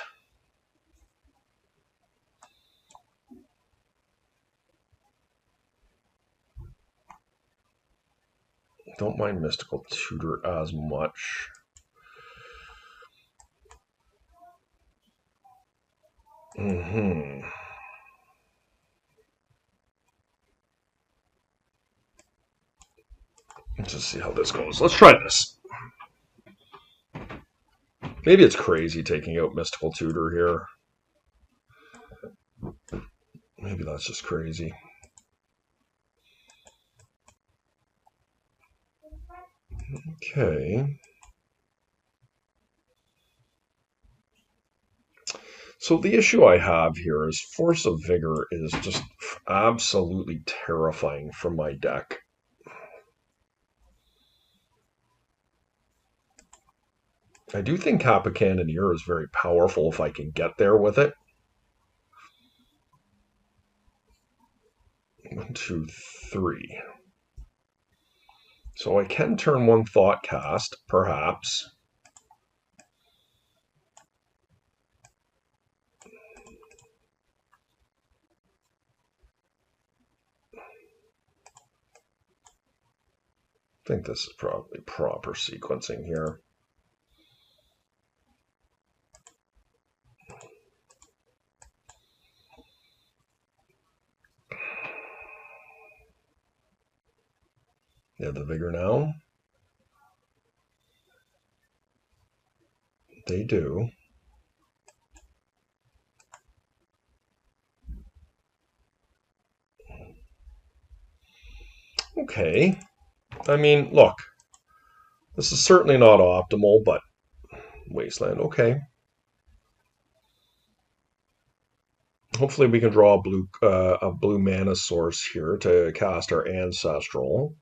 Don't mind Mystical Tutor as much. Let's just see how this goes. Let's try this. Maybe it's crazy taking out Mystical Tutor here. Maybe that's just crazy. Okay. So the issue I have here is Force of Vigor is just absolutely terrifying for my deck. I do think Kappa Cannoneer is very powerful if I can get there with it. 1, 2, 3. So I can turn 1 Thought Cast, perhaps. I think this is probably proper sequencing here. They have the Vigor now. They do. Okay. I mean, look. This is certainly not optimal, but Wasteland, okay. Hopefully we can draw a blue mana source here to cast our Ancestral.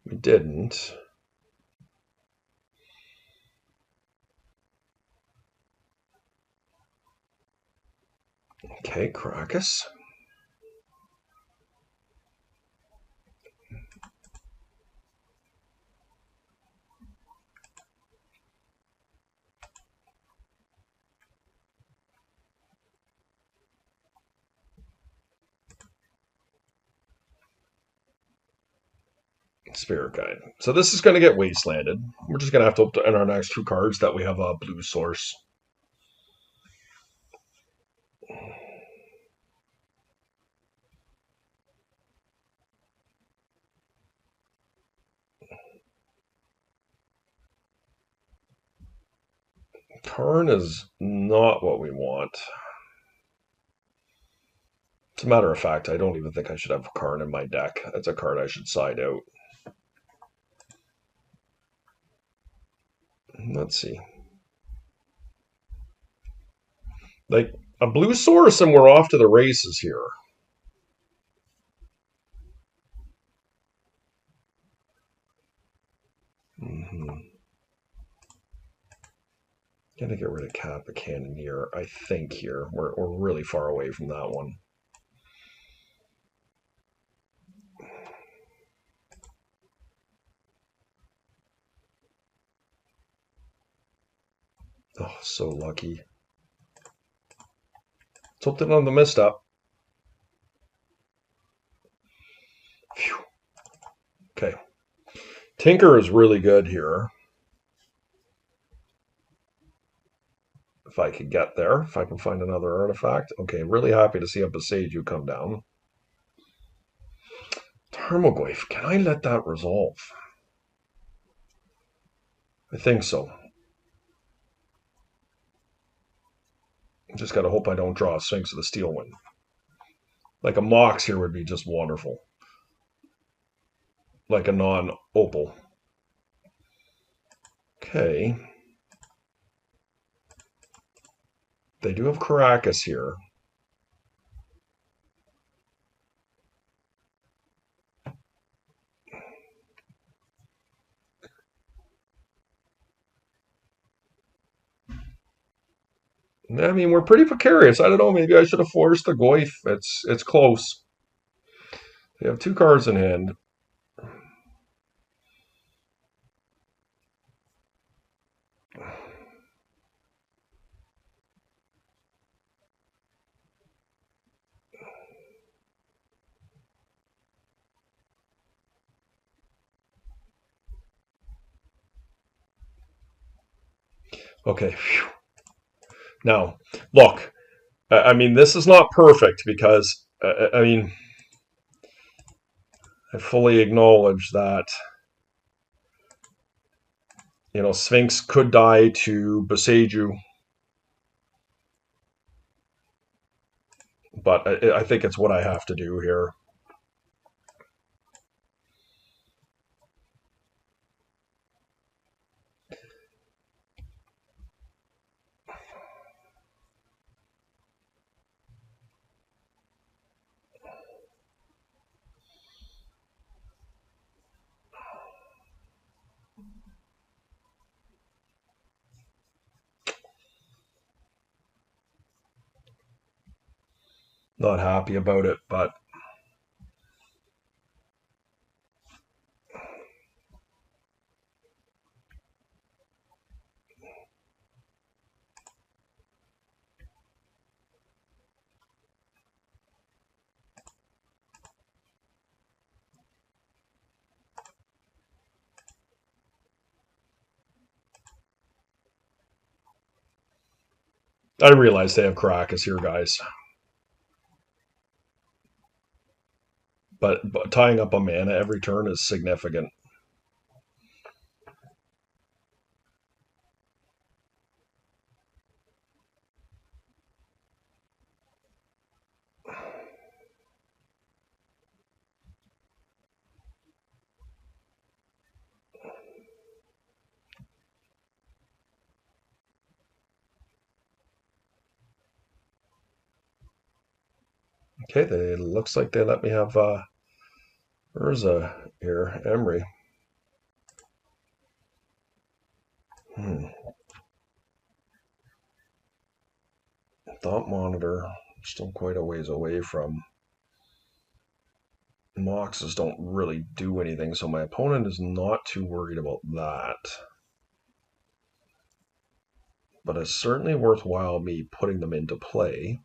We didn't. Okay, Krakus. Spirit Guide. So this is going to get wastelanded. We're just going to have to hope in our next 2 cards that we have a blue source. Karn is not what we want. As a matter of fact, I don't even think I should have Karn in my deck. That's a card I should side out. Let's see. Like, a blue source and we're off to the races here. Gotta get rid of Kappa Cannoneer, I think, here. We're really far away from that one. Oh, so lucky. Something on the misstep. Phew. Okay. Tinker is really good here. If I could get there, if I can find another artifact. Okay, really happy to see a Boseiju come down. Tarmogoyf, can I let that resolve? I think so. Just gotta hope I don't draw a Sphinx of the Steel Wind. Like a Mox here would be just wonderful. Like a non-opal. Okay. They do have Caracas here. I mean, we're pretty precarious. I don't know. Maybe I should have forced the Goyf. It's close. They have two cards in hand. Okay. Whew. Now, look. I mean, this is not perfect because I mean, I fully acknowledge that Sphinx could die to Boseiju, but I think it's what I have to do here. Not happy about it, but I realize they have Caracas here, guys. But tying up a mana every turn is significant. Okay, they looks like they let me have Urza here, Emery. Thought Monitor, still quite a ways away from. Moxes don't really do anything, so my opponent is not too worried about that. But it's certainly worthwhile me putting them into play.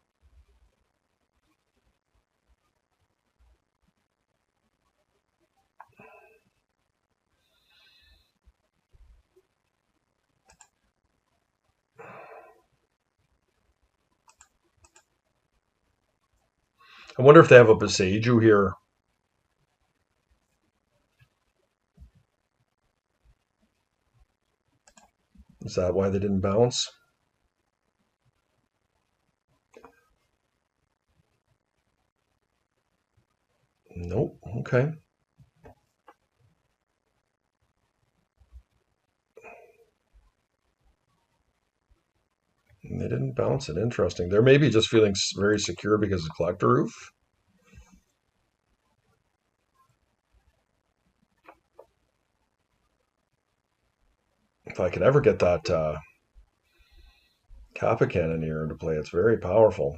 I wonder if they have a Boseiju here. Is that why they didn't bounce? Nope. Okay. They didn't bounce it. Interesting. They're maybe just feeling very secure because of Collector Roof. If I could ever get that Kappa Cannoneer into play, it's very powerful.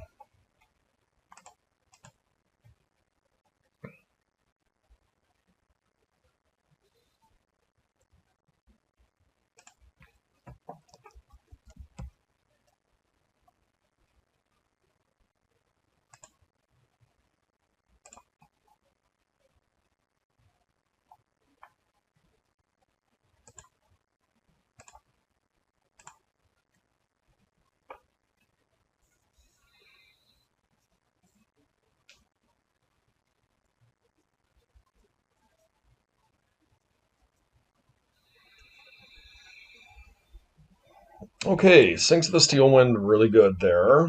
Okay, Sinks of the Steel Wind, really good there.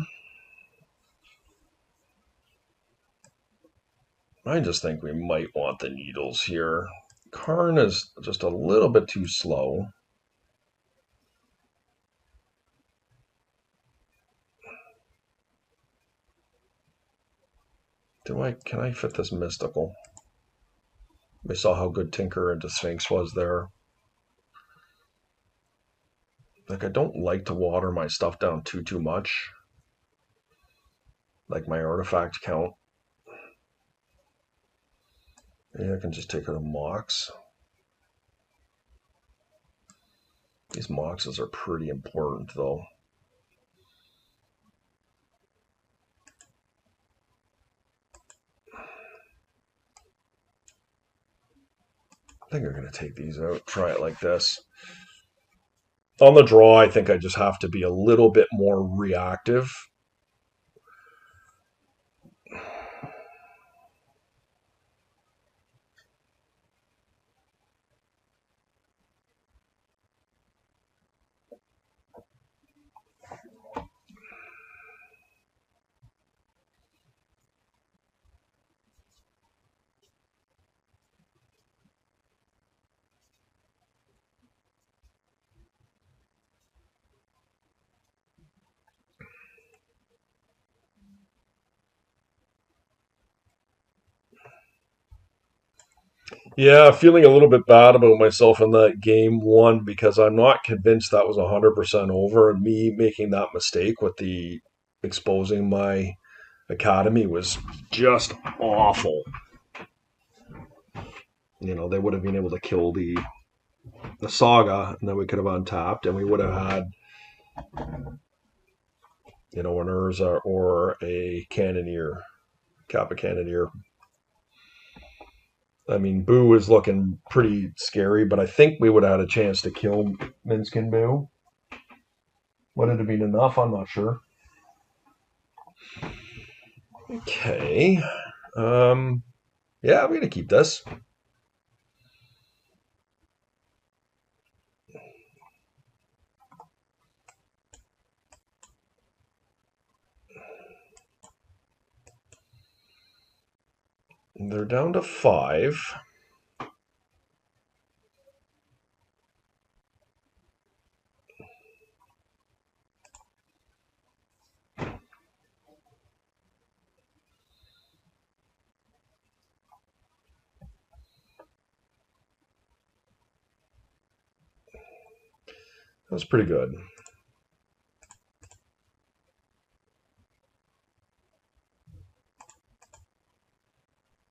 I just think we might want the needles here. Karn is just a little bit too slow. Can I fit this mystical? We saw how good Tinker into Sphinx was there. Like, I don't like to water my stuff down too much. Like my artifact count. Yeah, I can just take out a Mox. These Moxes are pretty important, though. I think I'm going to take these out, try it like this. On the draw, I think I just have to be a little bit more reactive. Yeah, feeling a little bit bad about myself in that game one because I'm not convinced that was 100% over, and me making that mistake with the exposing my academy was just awful. You know, they would have been able to kill the saga, and then we could have untapped, and we would have had, you know, an Urza or a Cannoneer, Kappa Cannoneer. I mean, Boo is looking pretty scary, but I think we would have had a chance to kill Minskin Boo. Would it have been enough? I'm not sure. Okay. Yeah, I'm going to keep this. They're down to 5. That's pretty good.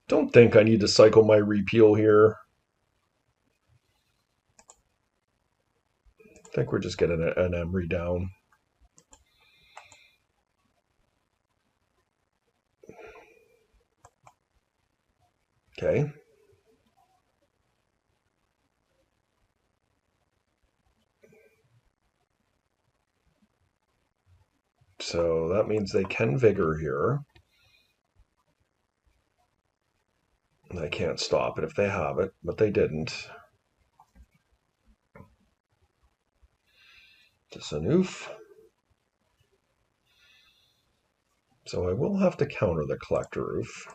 Don't think I need to cycle my repeal here. I think we're just getting an Emery down. Okay. So that means they can Vigor here. And I can't stop it if they have it, but they didn't. Just an oof. So I will have to counter the Collector Roof.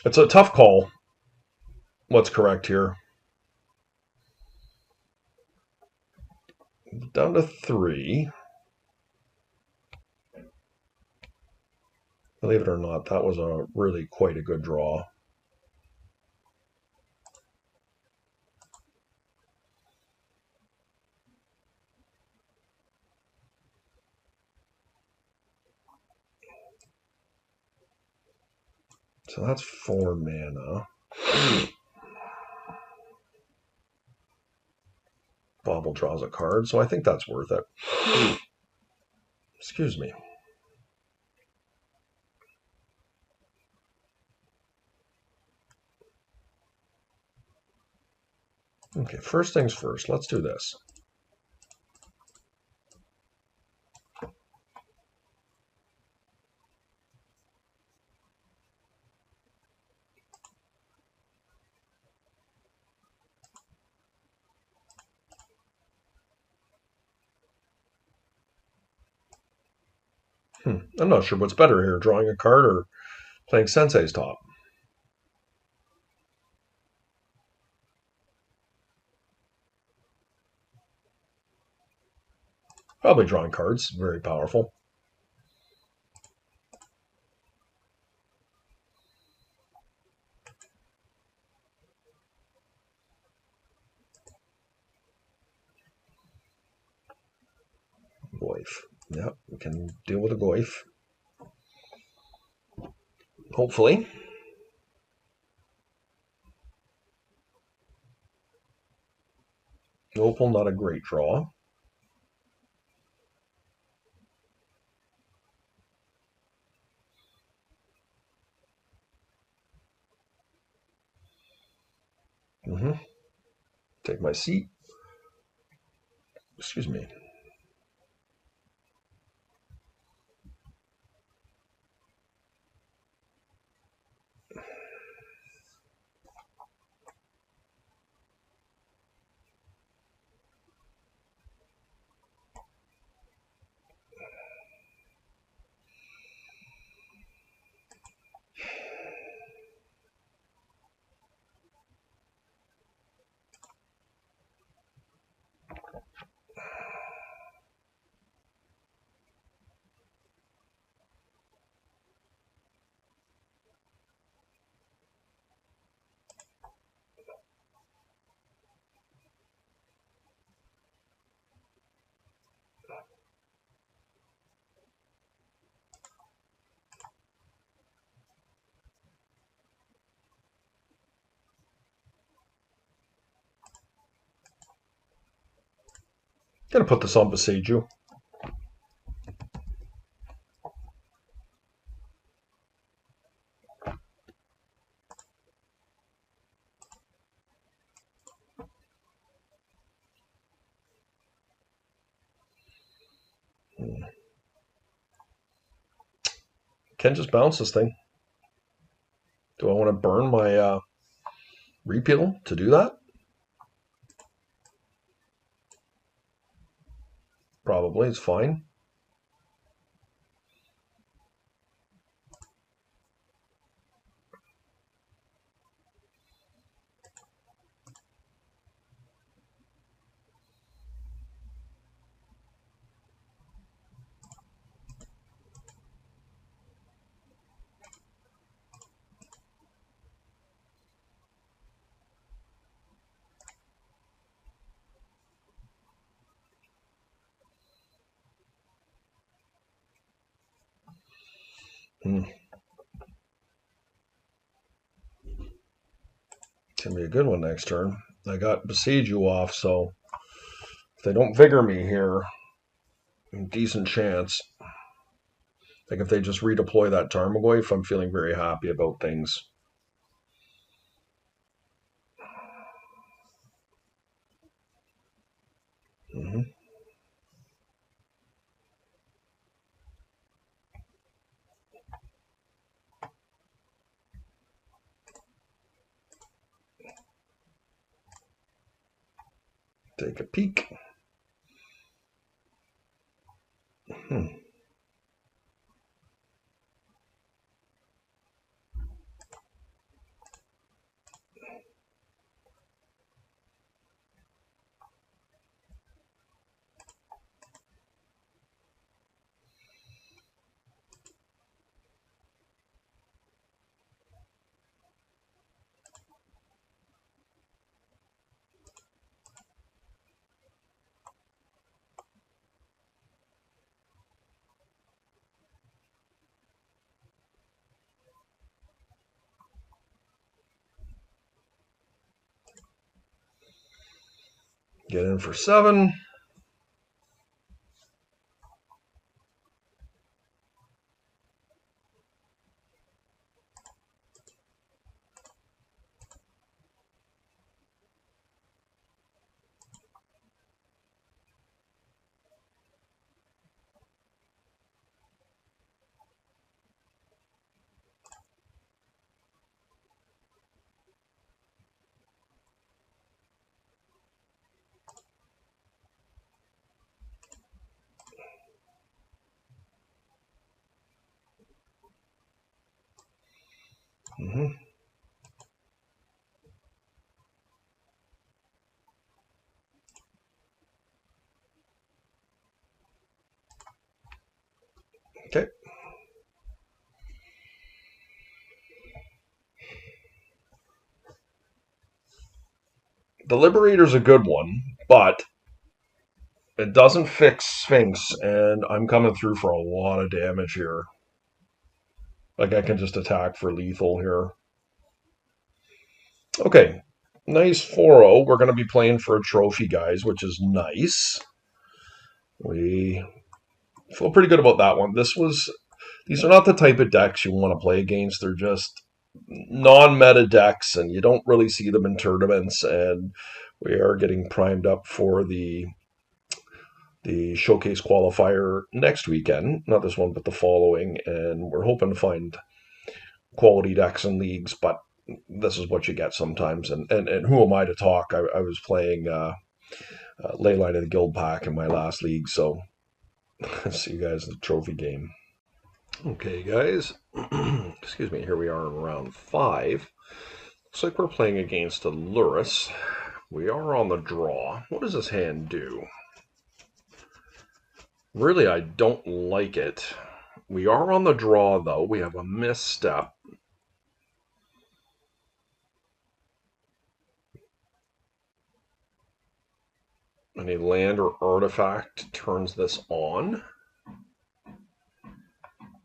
It's a tough call. What's correct here? Down to 3. Believe it or not, that was a really quite a good draw. So that's 4 mana. 5. double draws a card, so I think that's worth it. Excuse me. Okay, first things first, let's do this. I'm not sure what's better here, drawing a card or playing Sensei's Top. Probably drawing cards, very powerful. Goif. Yep, we can deal with a Goif. Hopefully. Opal, not a great draw. Take my seat. Excuse me. Gonna put this on Beside You. Can just bounce this thing. Do I want to burn my repeal to do that? Probably, it's fine. It's gonna be a good one next turn. I got Besiege You off, so if they don't vigor me here, decent chance. Like if they just redeploy that Tarmogoyf, I'm feeling very happy about things. Take a peek. Get in for 7. Mm-hmm. Okay. The Liberator's a good one, but it doesn't fix Sphinx, and I'm coming through for a lot of damage here. Like, I can just attack for lethal here. Okay. Nice 4-0. We're going to be playing for a trophy, guys, which is nice. We feel pretty good about that one. These are not the type of decks you want to play against. They're just non-meta decks, and you don't really see them in tournaments. And we are getting primed up for the showcase qualifier next weekend. Not this one, but the following. And we're hoping to find quality decks and leagues, but this is what you get sometimes. And who am I to talk? I was playing Leyline of the Guild Pack in my last league, so see you guys in the trophy game. Okay, guys. Excuse me. Here we are in round 5. Looks like we're playing against a Luris. We are on the draw. What does this hand do? Really, I don't like it. We are on the draw, though. We have a misstep. Any land or artifact turns this on.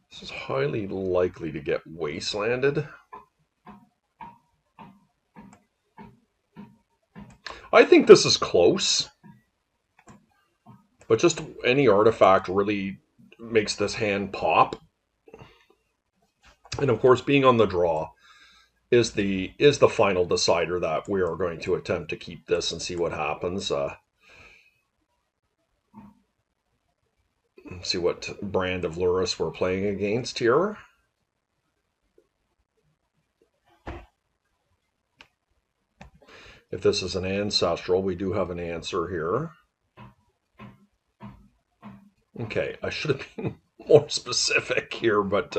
This is highly likely to get wastelanded. I think this is close. But just any artifact really makes this hand pop. And of course, being on the draw is the final decider that we are going to attempt to keep this and see what happens. See what brand of Luris we're playing against here. If this is an ancestral, we do have an answer here. Okay, I should have been more specific here, but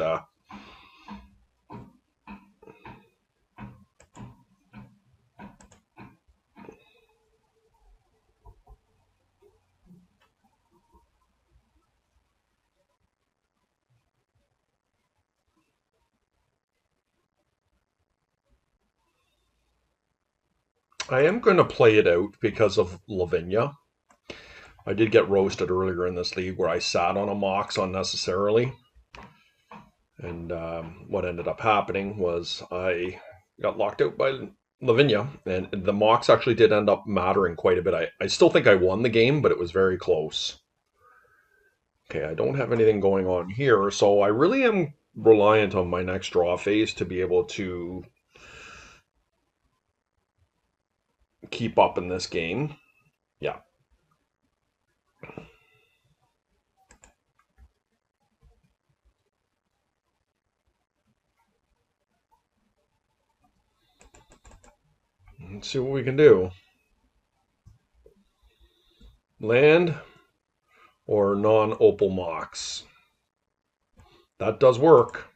I am going to play it out because of Lavinia. I did get roasted earlier in this league where I sat on a Mox unnecessarily. And what ended up happening was I got locked out by Lavinia, and the Mox actually did end up mattering quite a bit. I still think I won the game, but it was very close. Okay, I don't have anything going on here, so I really am reliant on my next draw phase to be able to keep up in this game. Yeah. Let's see what we can do. Land or non-opal Mox. That does work.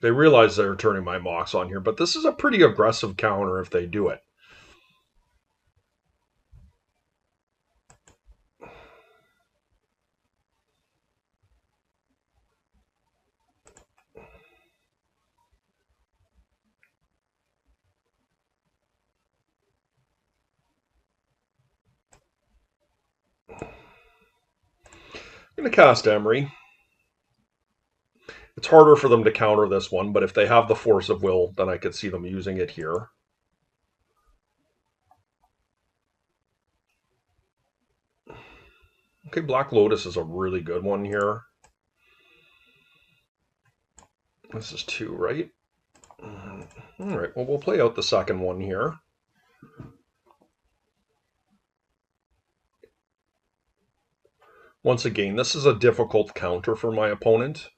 They realize they're turning my Mox on here, but this is a pretty aggressive counter if they do it. I'm going to cast Emery. It's harder for them to counter this one, but if they have the force of will, then I could see them using it here. Okay, Black Lotus is a really good one here. This is 2, right? All right, well, we'll play out the second one here. Once again, this is a difficult counter for my opponent.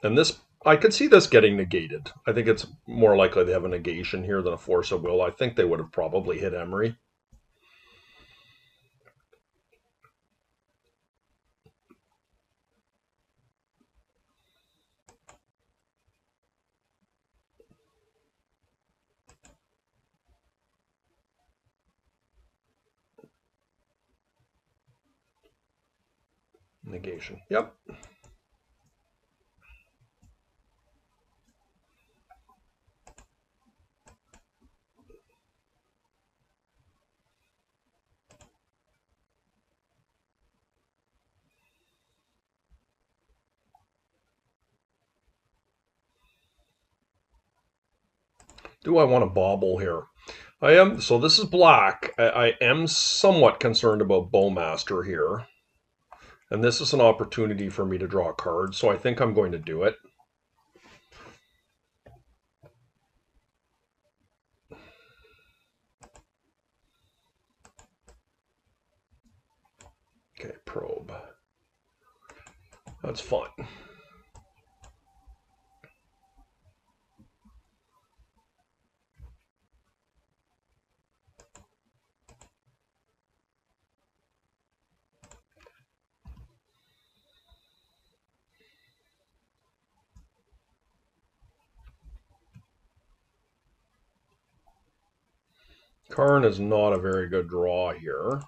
And this, I could see this getting negated. I think it's more likely they have a negation here than a force of will. I think they would have probably hit Emery. Negation. Yep. Do I want to bobble here? I am. So this is black. I am somewhat concerned about Bowmaster here. And this is an opportunity for me to draw a card, so I think I'm going to do it. Okay, probe. That's fun. Karn is not a very good draw here.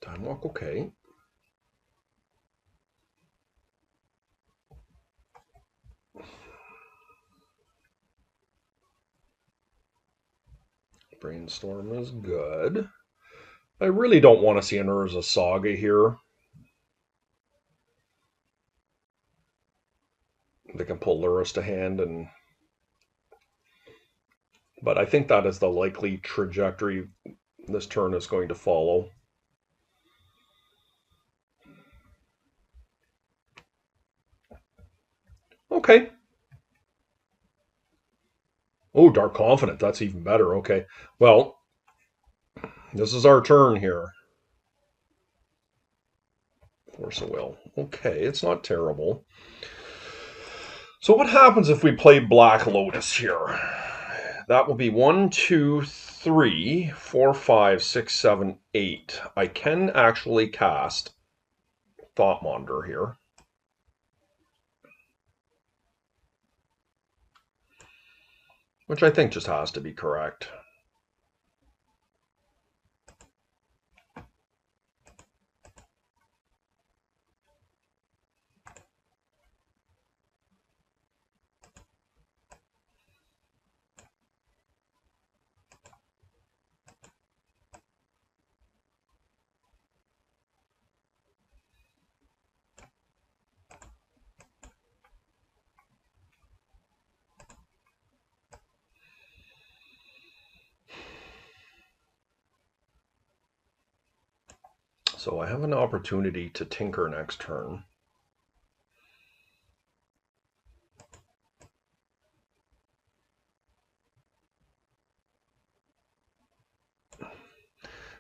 Time walk, okay. Brainstorm is good. I really don't want to see an Urza Saga here. They can pull Luris to hand, but I think that is the likely trajectory this turn is going to follow. Okay. Oh, Dark Confident. That's even better. Okay. Well, this is our turn here. Force of Will. Okay, it's not terrible. So what happens if we play Black Lotus here? That will be 1, 2, 3, 4, 5, 6, 7, 8. I can actually cast Thought Monitor here. Which I think just has to be correct. So I have an opportunity to tinker next turn.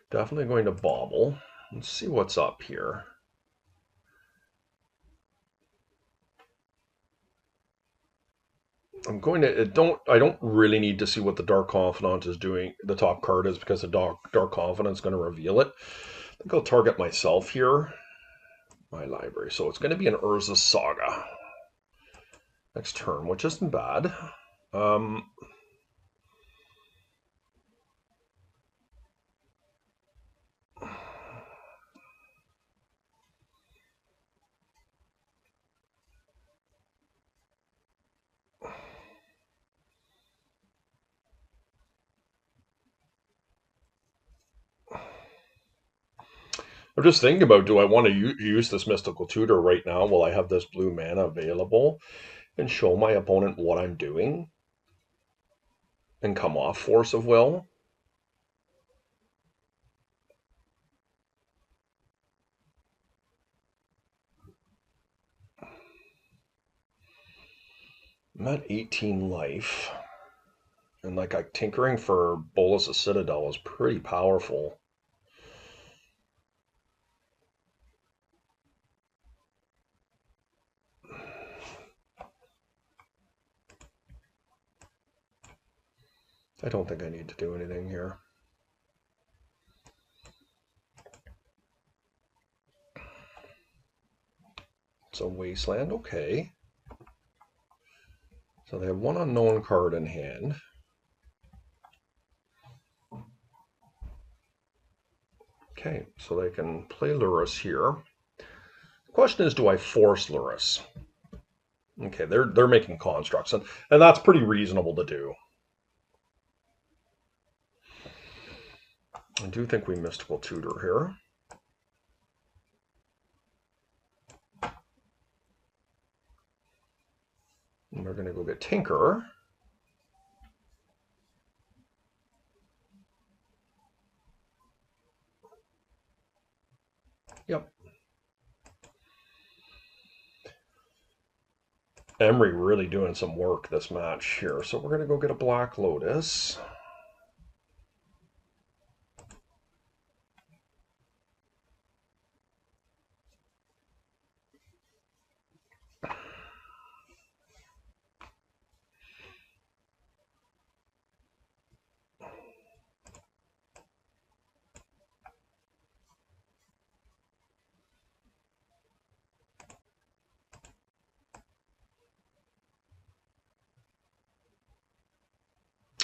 Definitely going to bobble. Let's see what's up here. I'm going to I don't really need to see what the Dark Confidant is doing, the top card is, because the Dark Confidant is going to reveal it. I think I'll target myself here. My library. So it's going to be an Urza Saga next turn, which isn't bad. I'm just thinking about, do I want to use this Mystical Tutor right now while I have this blue mana available and show my opponent what I'm doing and come off Force of Will? I'm at 18 life. And like tinkering for Bolus of Citadel is pretty powerful. I don't think I need to do anything here. So Wasteland, okay. So they have one unknown card in hand. Okay, so they can play Luris here. The question is, do I force Luris? Okay, they're making constructs, and that's pretty reasonable to do. I do think we Mystical Tutor here. And we're going to go get Tinker. Yep. Emery really doing some work this match here. So we're going to go get a Black Lotus.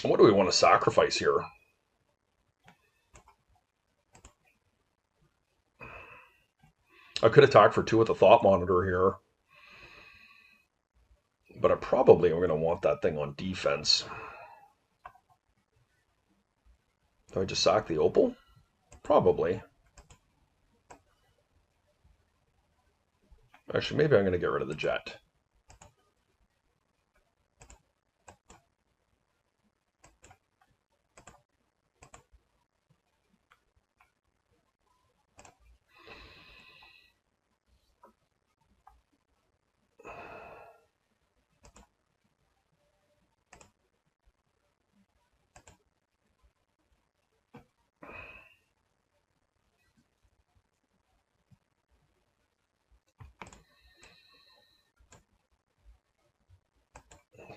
What do we want to sacrifice here? I could attack for 2 with the Thought Monitor here. But I probably am going to want that thing on defense. Do I just sack the Opal? Probably. Actually, maybe I'm going to get rid of the Jet.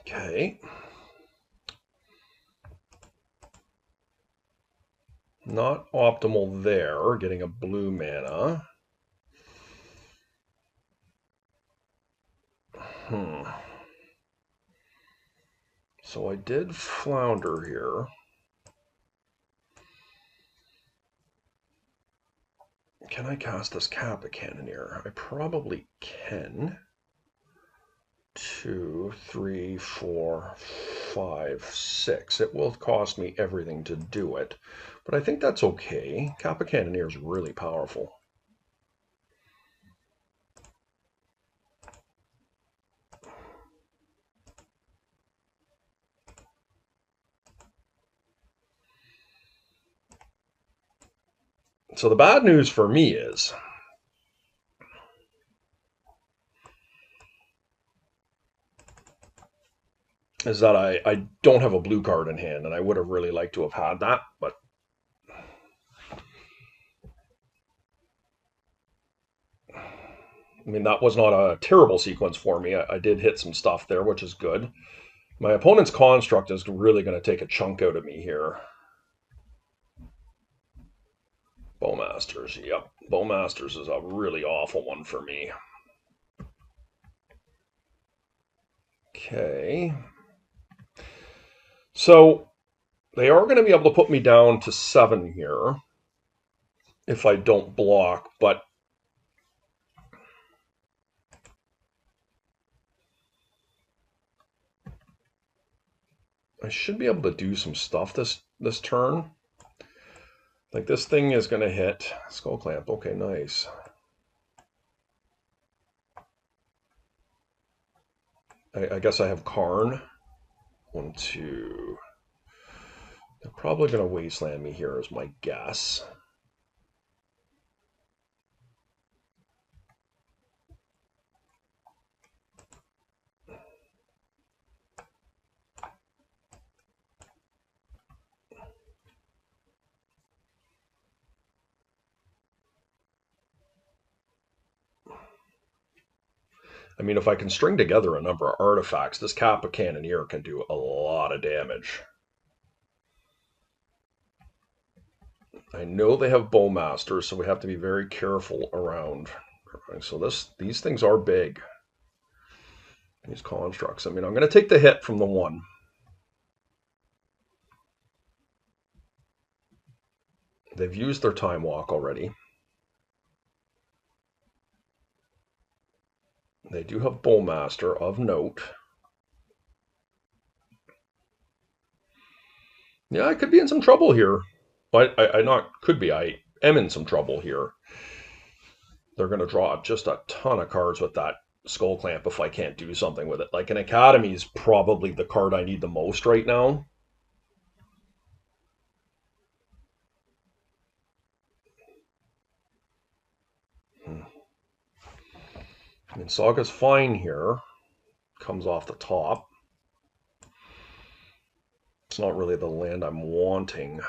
Okay. Not optimal there, getting a blue mana. So I did flounder here. Can I cast this Kappa Cannoneer? I probably can. 2, 3, 4, 5, 6. It will cost me everything to do it, but I think that's okay. Kappa Cannoneer is really powerful. So the bad news for me is that I don't have a blue card in hand, and I would have really liked to have had that, but I mean, that was not a terrible sequence for me. I did hit some stuff there, which is good. My opponent's construct is really going to take a chunk out of me here. Bowmasters, yep. Bowmasters is a really awful one for me. Okay. So they are going to be able to put me down to 7 here if I don't block, but I should be able to do some stuff this turn. Like this thing is going to hit Skull Clamp. Okay, nice. I guess I have Karn. 1, 2. They're probably going to Wasteland me here is my guess. I mean, if I can string together a number of artifacts, this Kappa Cannoneer can do a lot of damage. I know they have Bowmasters, so we have to be very careful around. So these things are big. These constructs. I mean, I'm going to take the hit from the 1. They've used their Time Walk already. They do have Bowmaster of note. Yeah, I could be in some trouble here. I not could be. I am in some trouble here. They're going to draw just a ton of cards with that Skull Clamp if I can't do something with it. Like an Academy is probably the card I need the most right now. I mean, Saga's fine here. Comes off the top. It's not really the land I'm wanting.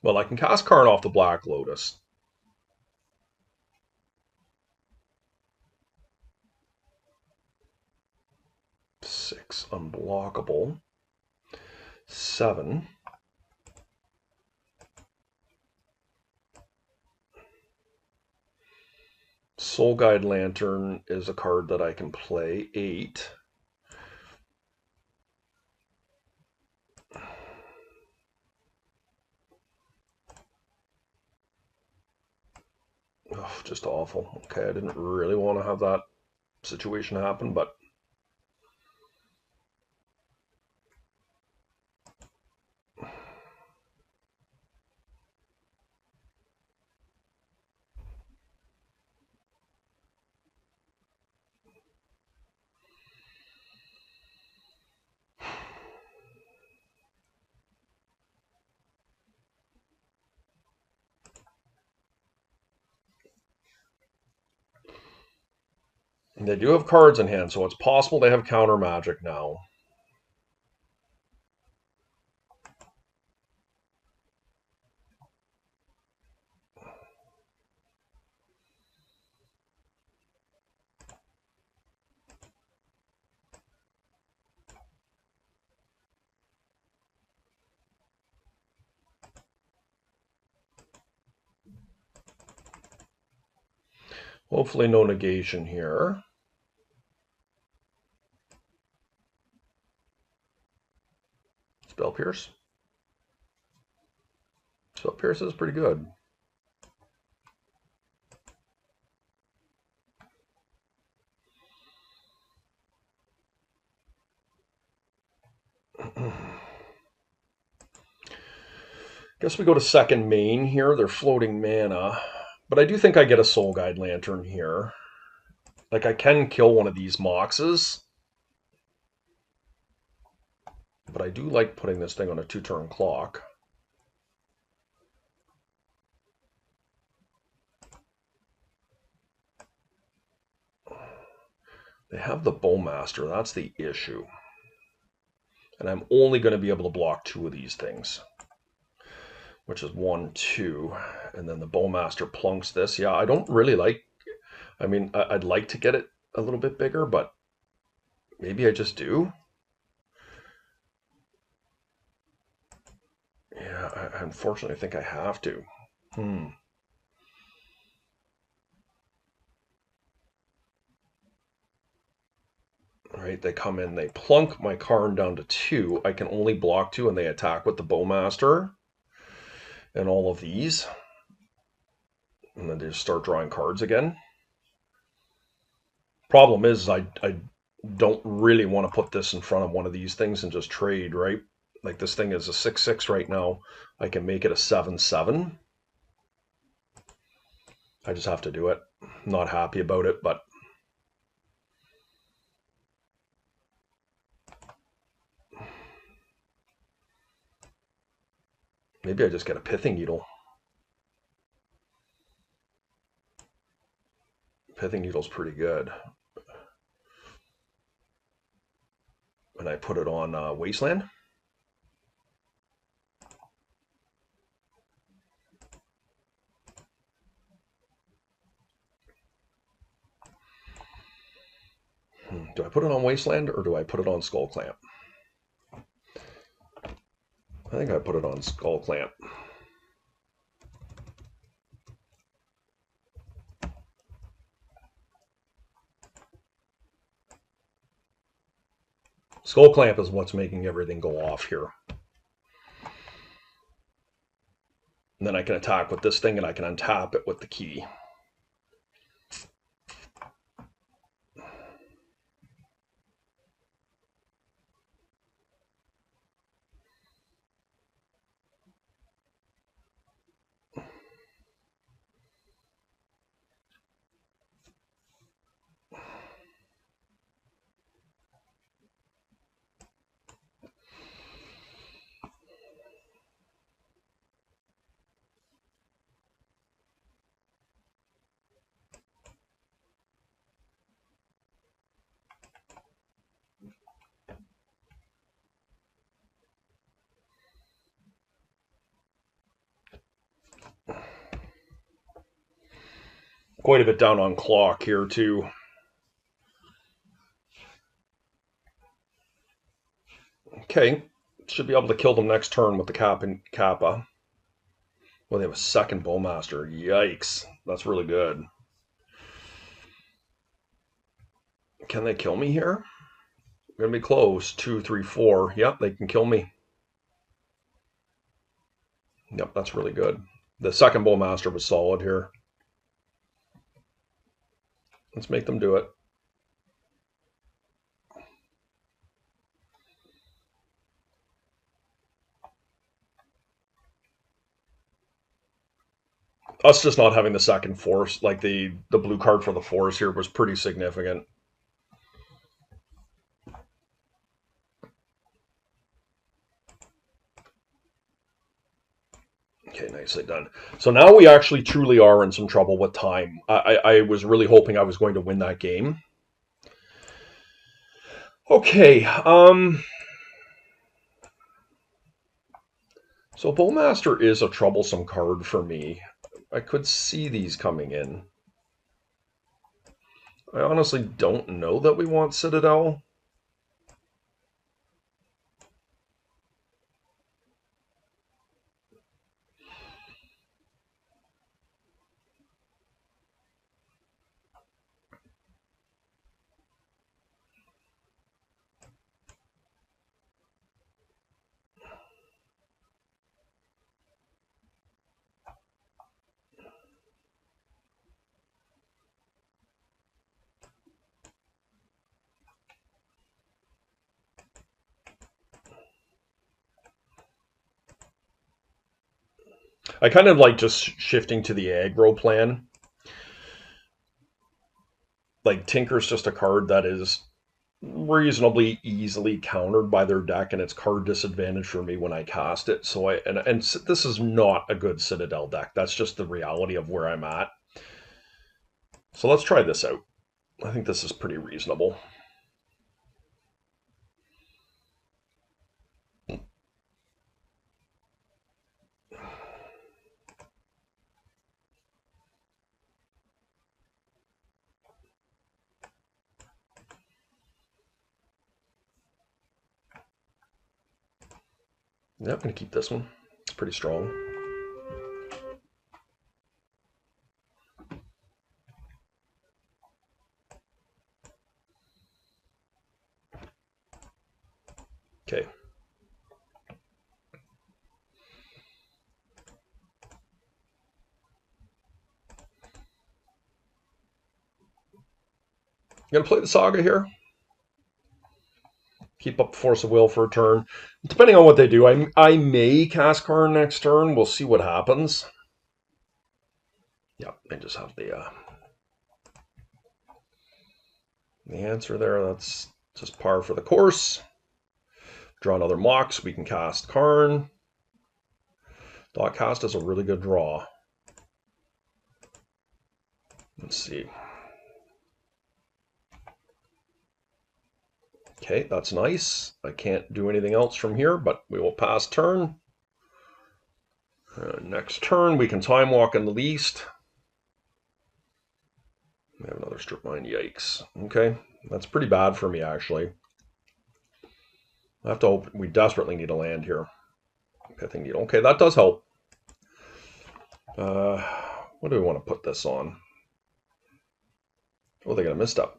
Well, I can cast Karn off the Black Lotus. Six, unblockable. 7. Soul Guide Lantern is a card that I can play. 8. Oh, just awful. Okay, I didn't really want to have that situation happen, but they do have cards in hand, so it's possible they have counter magic now. Hopefully no negation here. Spell Pierce. Spell Pierce is pretty good. Guess we go to second main here. They're floating mana. But I do think I get a Soul Guide Lantern here. Like, I can kill one of these Moxes. But I do like putting this thing on a 2-turn clock. They have the Bowmaster. That's the issue. And I'm only going to be able to block 2 of these things. Which is 1, 2. And then the Bowmaster plunks this. Yeah, I don't really like... I mean, I'd like to get it a little bit bigger, but maybe I just do. Yeah, I unfortunately think I have to. right? They come in, they plunk my Karn down to 2. I can only block 2, and they attack with the Bowmaster and all of these. And then they just start drawing cards again. Problem is, I don't really want to put this in front of one of these things and just trade, right? Like this thing is a 6/6 right now. I can make it a 7/7. I just have to do it. Not happy about it, but maybe I just get a Pithing Needle. Pithing Needle's pretty good. And I put it on Wasteland. Do I put it on Wasteland or do I put it on Skull Clamp? I think I put it on Skull Clamp. Skull Clamp is what's making everything go off here. And then I can attack with this thing and I can untap it with the key. Quite a bit down on clock here too. Okay, should be able to kill them next turn with the Kappa. Well, they have a second Bowmaster. Yikes, that's really good. Can they kill me here? I'm gonna be close. 2, 3, 4. Yep, they can kill me. Yep, that's really good. The second Bowmaster was solid here. Let's make them do it. Us just not having the second force, like the blue card for the force here, was pretty significant. Okay, nicely done. So now we actually truly are in some trouble with time. I was really hoping I was going to win that game. Okay, so Bowmaster is a troublesome card for me. I could see these coming in. I honestly don't know that we want Citadel. I kind of like just shifting to the aggro plan. Like Tinker's just a card that is reasonably easily countered by their deck, and it's card disadvantage for me when I cast it. So and this is not a good Citadel deck. That's just the reality of where I'm at. So let's try this out. I think this is pretty reasonable. Yeah, I'm going to keep this one. It's pretty strong. going to play the Saga here. Keep up Force of Will for a turn. Depending on what they do, I may cast Karn next turn. We'll see what happens. Yeah, I just have the answer there. That's just par for the course. Draw another Mox. We can cast Karn. Dot cast is a really good draw. Let's see. Okay, that's nice. I can't do anything else from here, but we will pass turn. Next turn, we can time walk in the least. We have another strip mine. Yikes. Okay, that's pretty bad for me, actually. I have to hope. We desperately need a land here. Pithing Needle. Okay, that does help. What do we want to put this on? Oh, they got a misstep.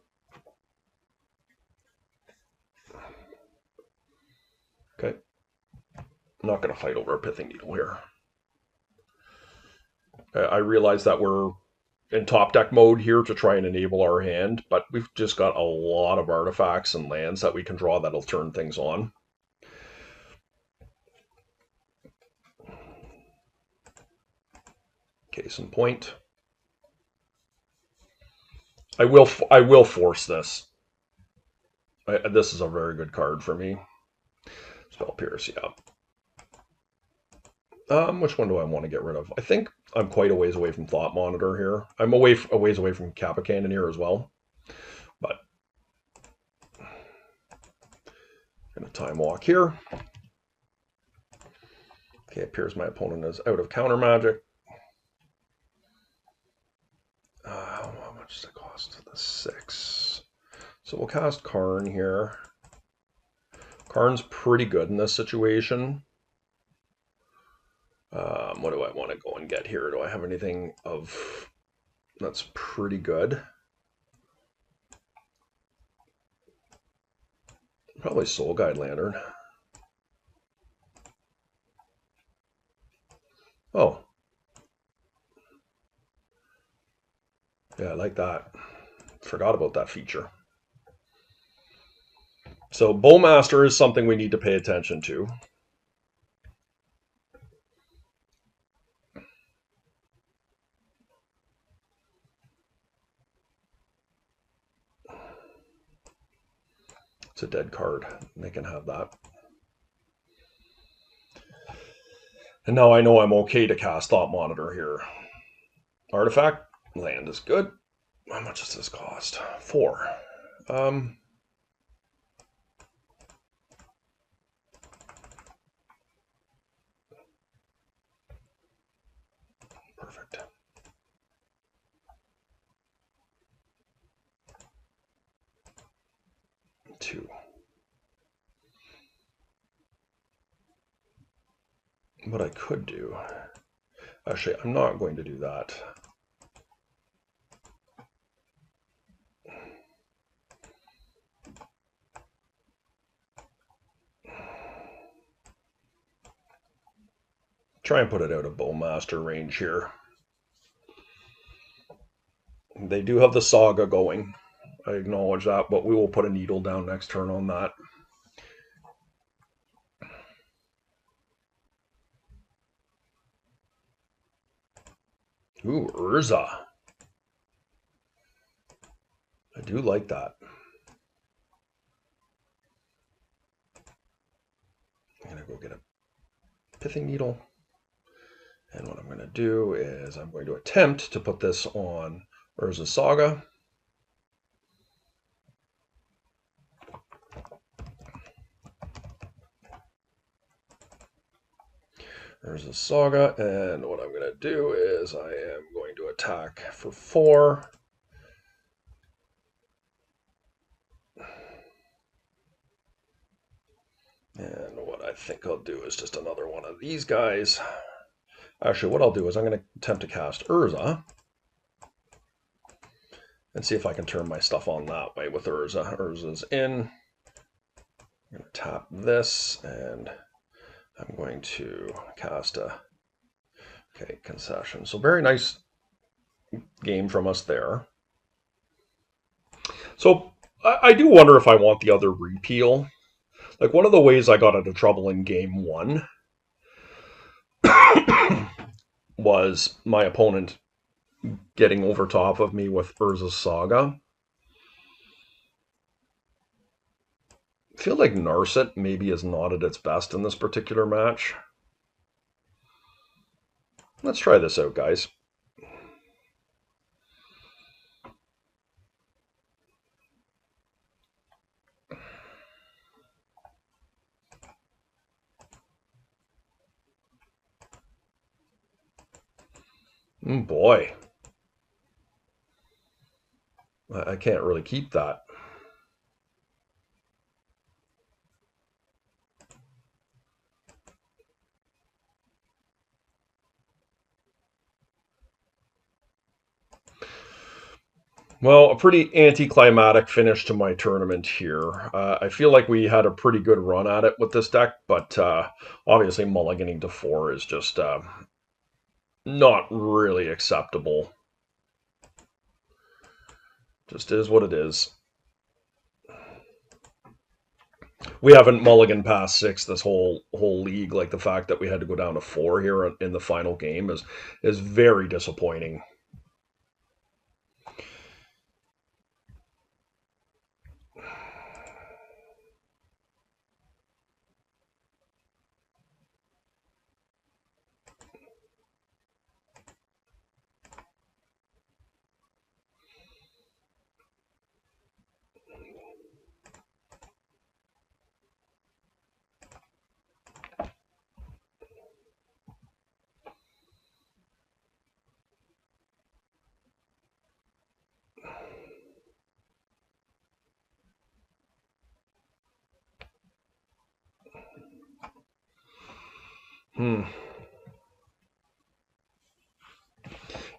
Okay. I'm not going to fight over a Pithing Needle here. I realize that we're in top deck mode here to try and enable our hand, but we've just got a lot of artifacts and lands that we can draw that'll turn things on. Case in point. I will force this. This is a very good card for me. Spell Pierce, yeah. Which one do I want to get rid of? I think I'm quite a ways away from Thought Monitor here. I'm a ways away from Kappa Cannoneer as well. But I'm going to time walk here. Okay, it appears my opponent is out of counter magic. How much does it cost? The 6. So we'll cast Karn here. Karn's pretty good in this situation. What do I want to go and get here? Do I have anything of that's pretty good? Probably Soul Guide Lantern. Oh. Yeah, I like that. Forgot about that feature. So Bowmaster is something we need to pay attention to. It's a dead card. They can have that. And now I know I'm okay to cast Thought Monitor here. Artifact. Land is good. How much does this cost? 4. Perfect. 2. What I could do, actually, I'm not going to do that. Try and put it out of Bowmaster range here. They do have the Saga going. I acknowledge that, but we will put a Needle down next turn on that. Ooh, Urza. I do like that. I'm going to go get a Pithing Needle. And what I'm going to do is I'm going to attempt to put this on Urza Saga. Urza Saga, and what I'm going to do is I am going to attack for 4. And what I think I'll do is just another one of these guys. Actually, what I'll do is I'm going to attempt to cast Urza and see if I can turn my stuff on that way with Urza. Urza's in. I'm going to tap this, and I'm going to cast a concession. So very nice game from us there. So I do wonder if I want the other repeal. Like one of the ways I got into trouble in game one was my opponent getting over top of me with Urza's Saga. I feel like Narset maybe is not at its best in this particular match. Let's try this out, guys. Boy. I can't really keep that. Well, a pretty anticlimactic finish to my tournament here. I feel like we had a pretty good run at it with this deck, but obviously mulliganing to 4 is just not really acceptable. Just is what it is. We haven't mulliganed past 6 this whole league. Like the fact that we had to go down to 4 here in the final game is very disappointing.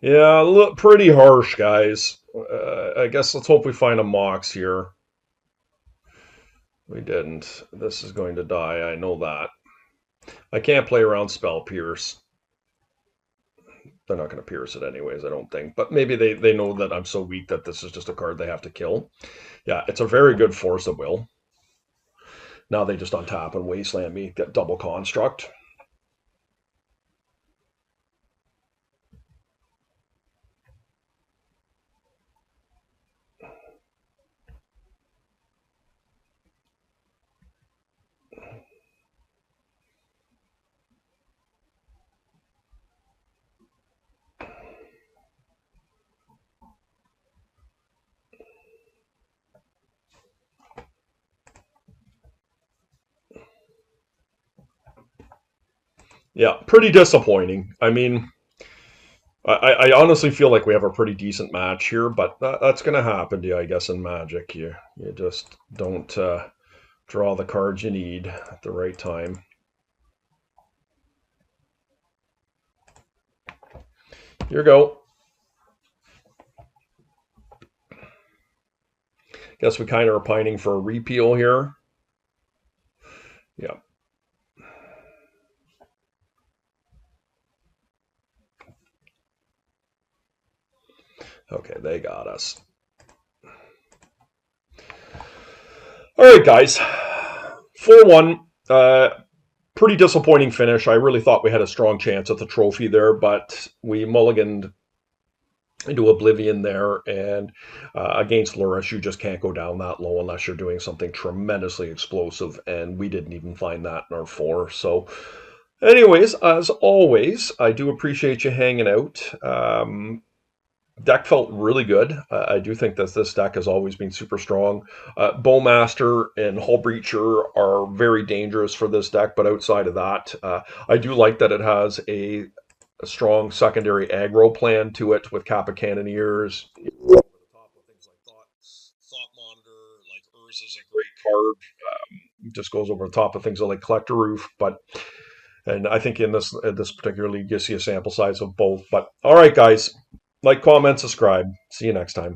Yeah, look pretty harsh, guys. I guess let's hope we find a Mox here. We didn't. This is going to die, I know that. I can't play around Spell Pierce. They're not going to pierce it anyways, I don't think. But maybe they know that I'm so weak that this is just a card they have to kill. Yeah, it's a very good Force of Will. Now they just untap and Wasteland me, get double Construct. Yeah, pretty disappointing. I mean, I honestly feel like we have a pretty decent match here, but that's going to happen to you, I guess, in Magic. You just don't draw the cards you need at the right time. Here you go. Guess we kind of are pining for a repeal here. Yeah. Okay, they got us. All right, guys. 4-1. Pretty disappointing finish. I really thought we had a strong chance at the trophy there, but we mulliganed into oblivion there, and against Luris, you just can't go down that low unless you're doing something tremendously explosive, and we didn't even find that in our 4. So anyways, as always, I do appreciate you hanging out. Deck felt really good. I do think that this deck has always been super strong. Bowmaster and Hull Breacher are very dangerous for this deck, but outside of that, I do like that it has a strong secondary aggro plan to it with Kappa Cannoneers. Thought Monitor, like Urza is a great card. It just goes over the top of things like Collector Roof, and I think in this particular league, you see a sample size of both. But all right, guys. Like, comment, subscribe. See you next time.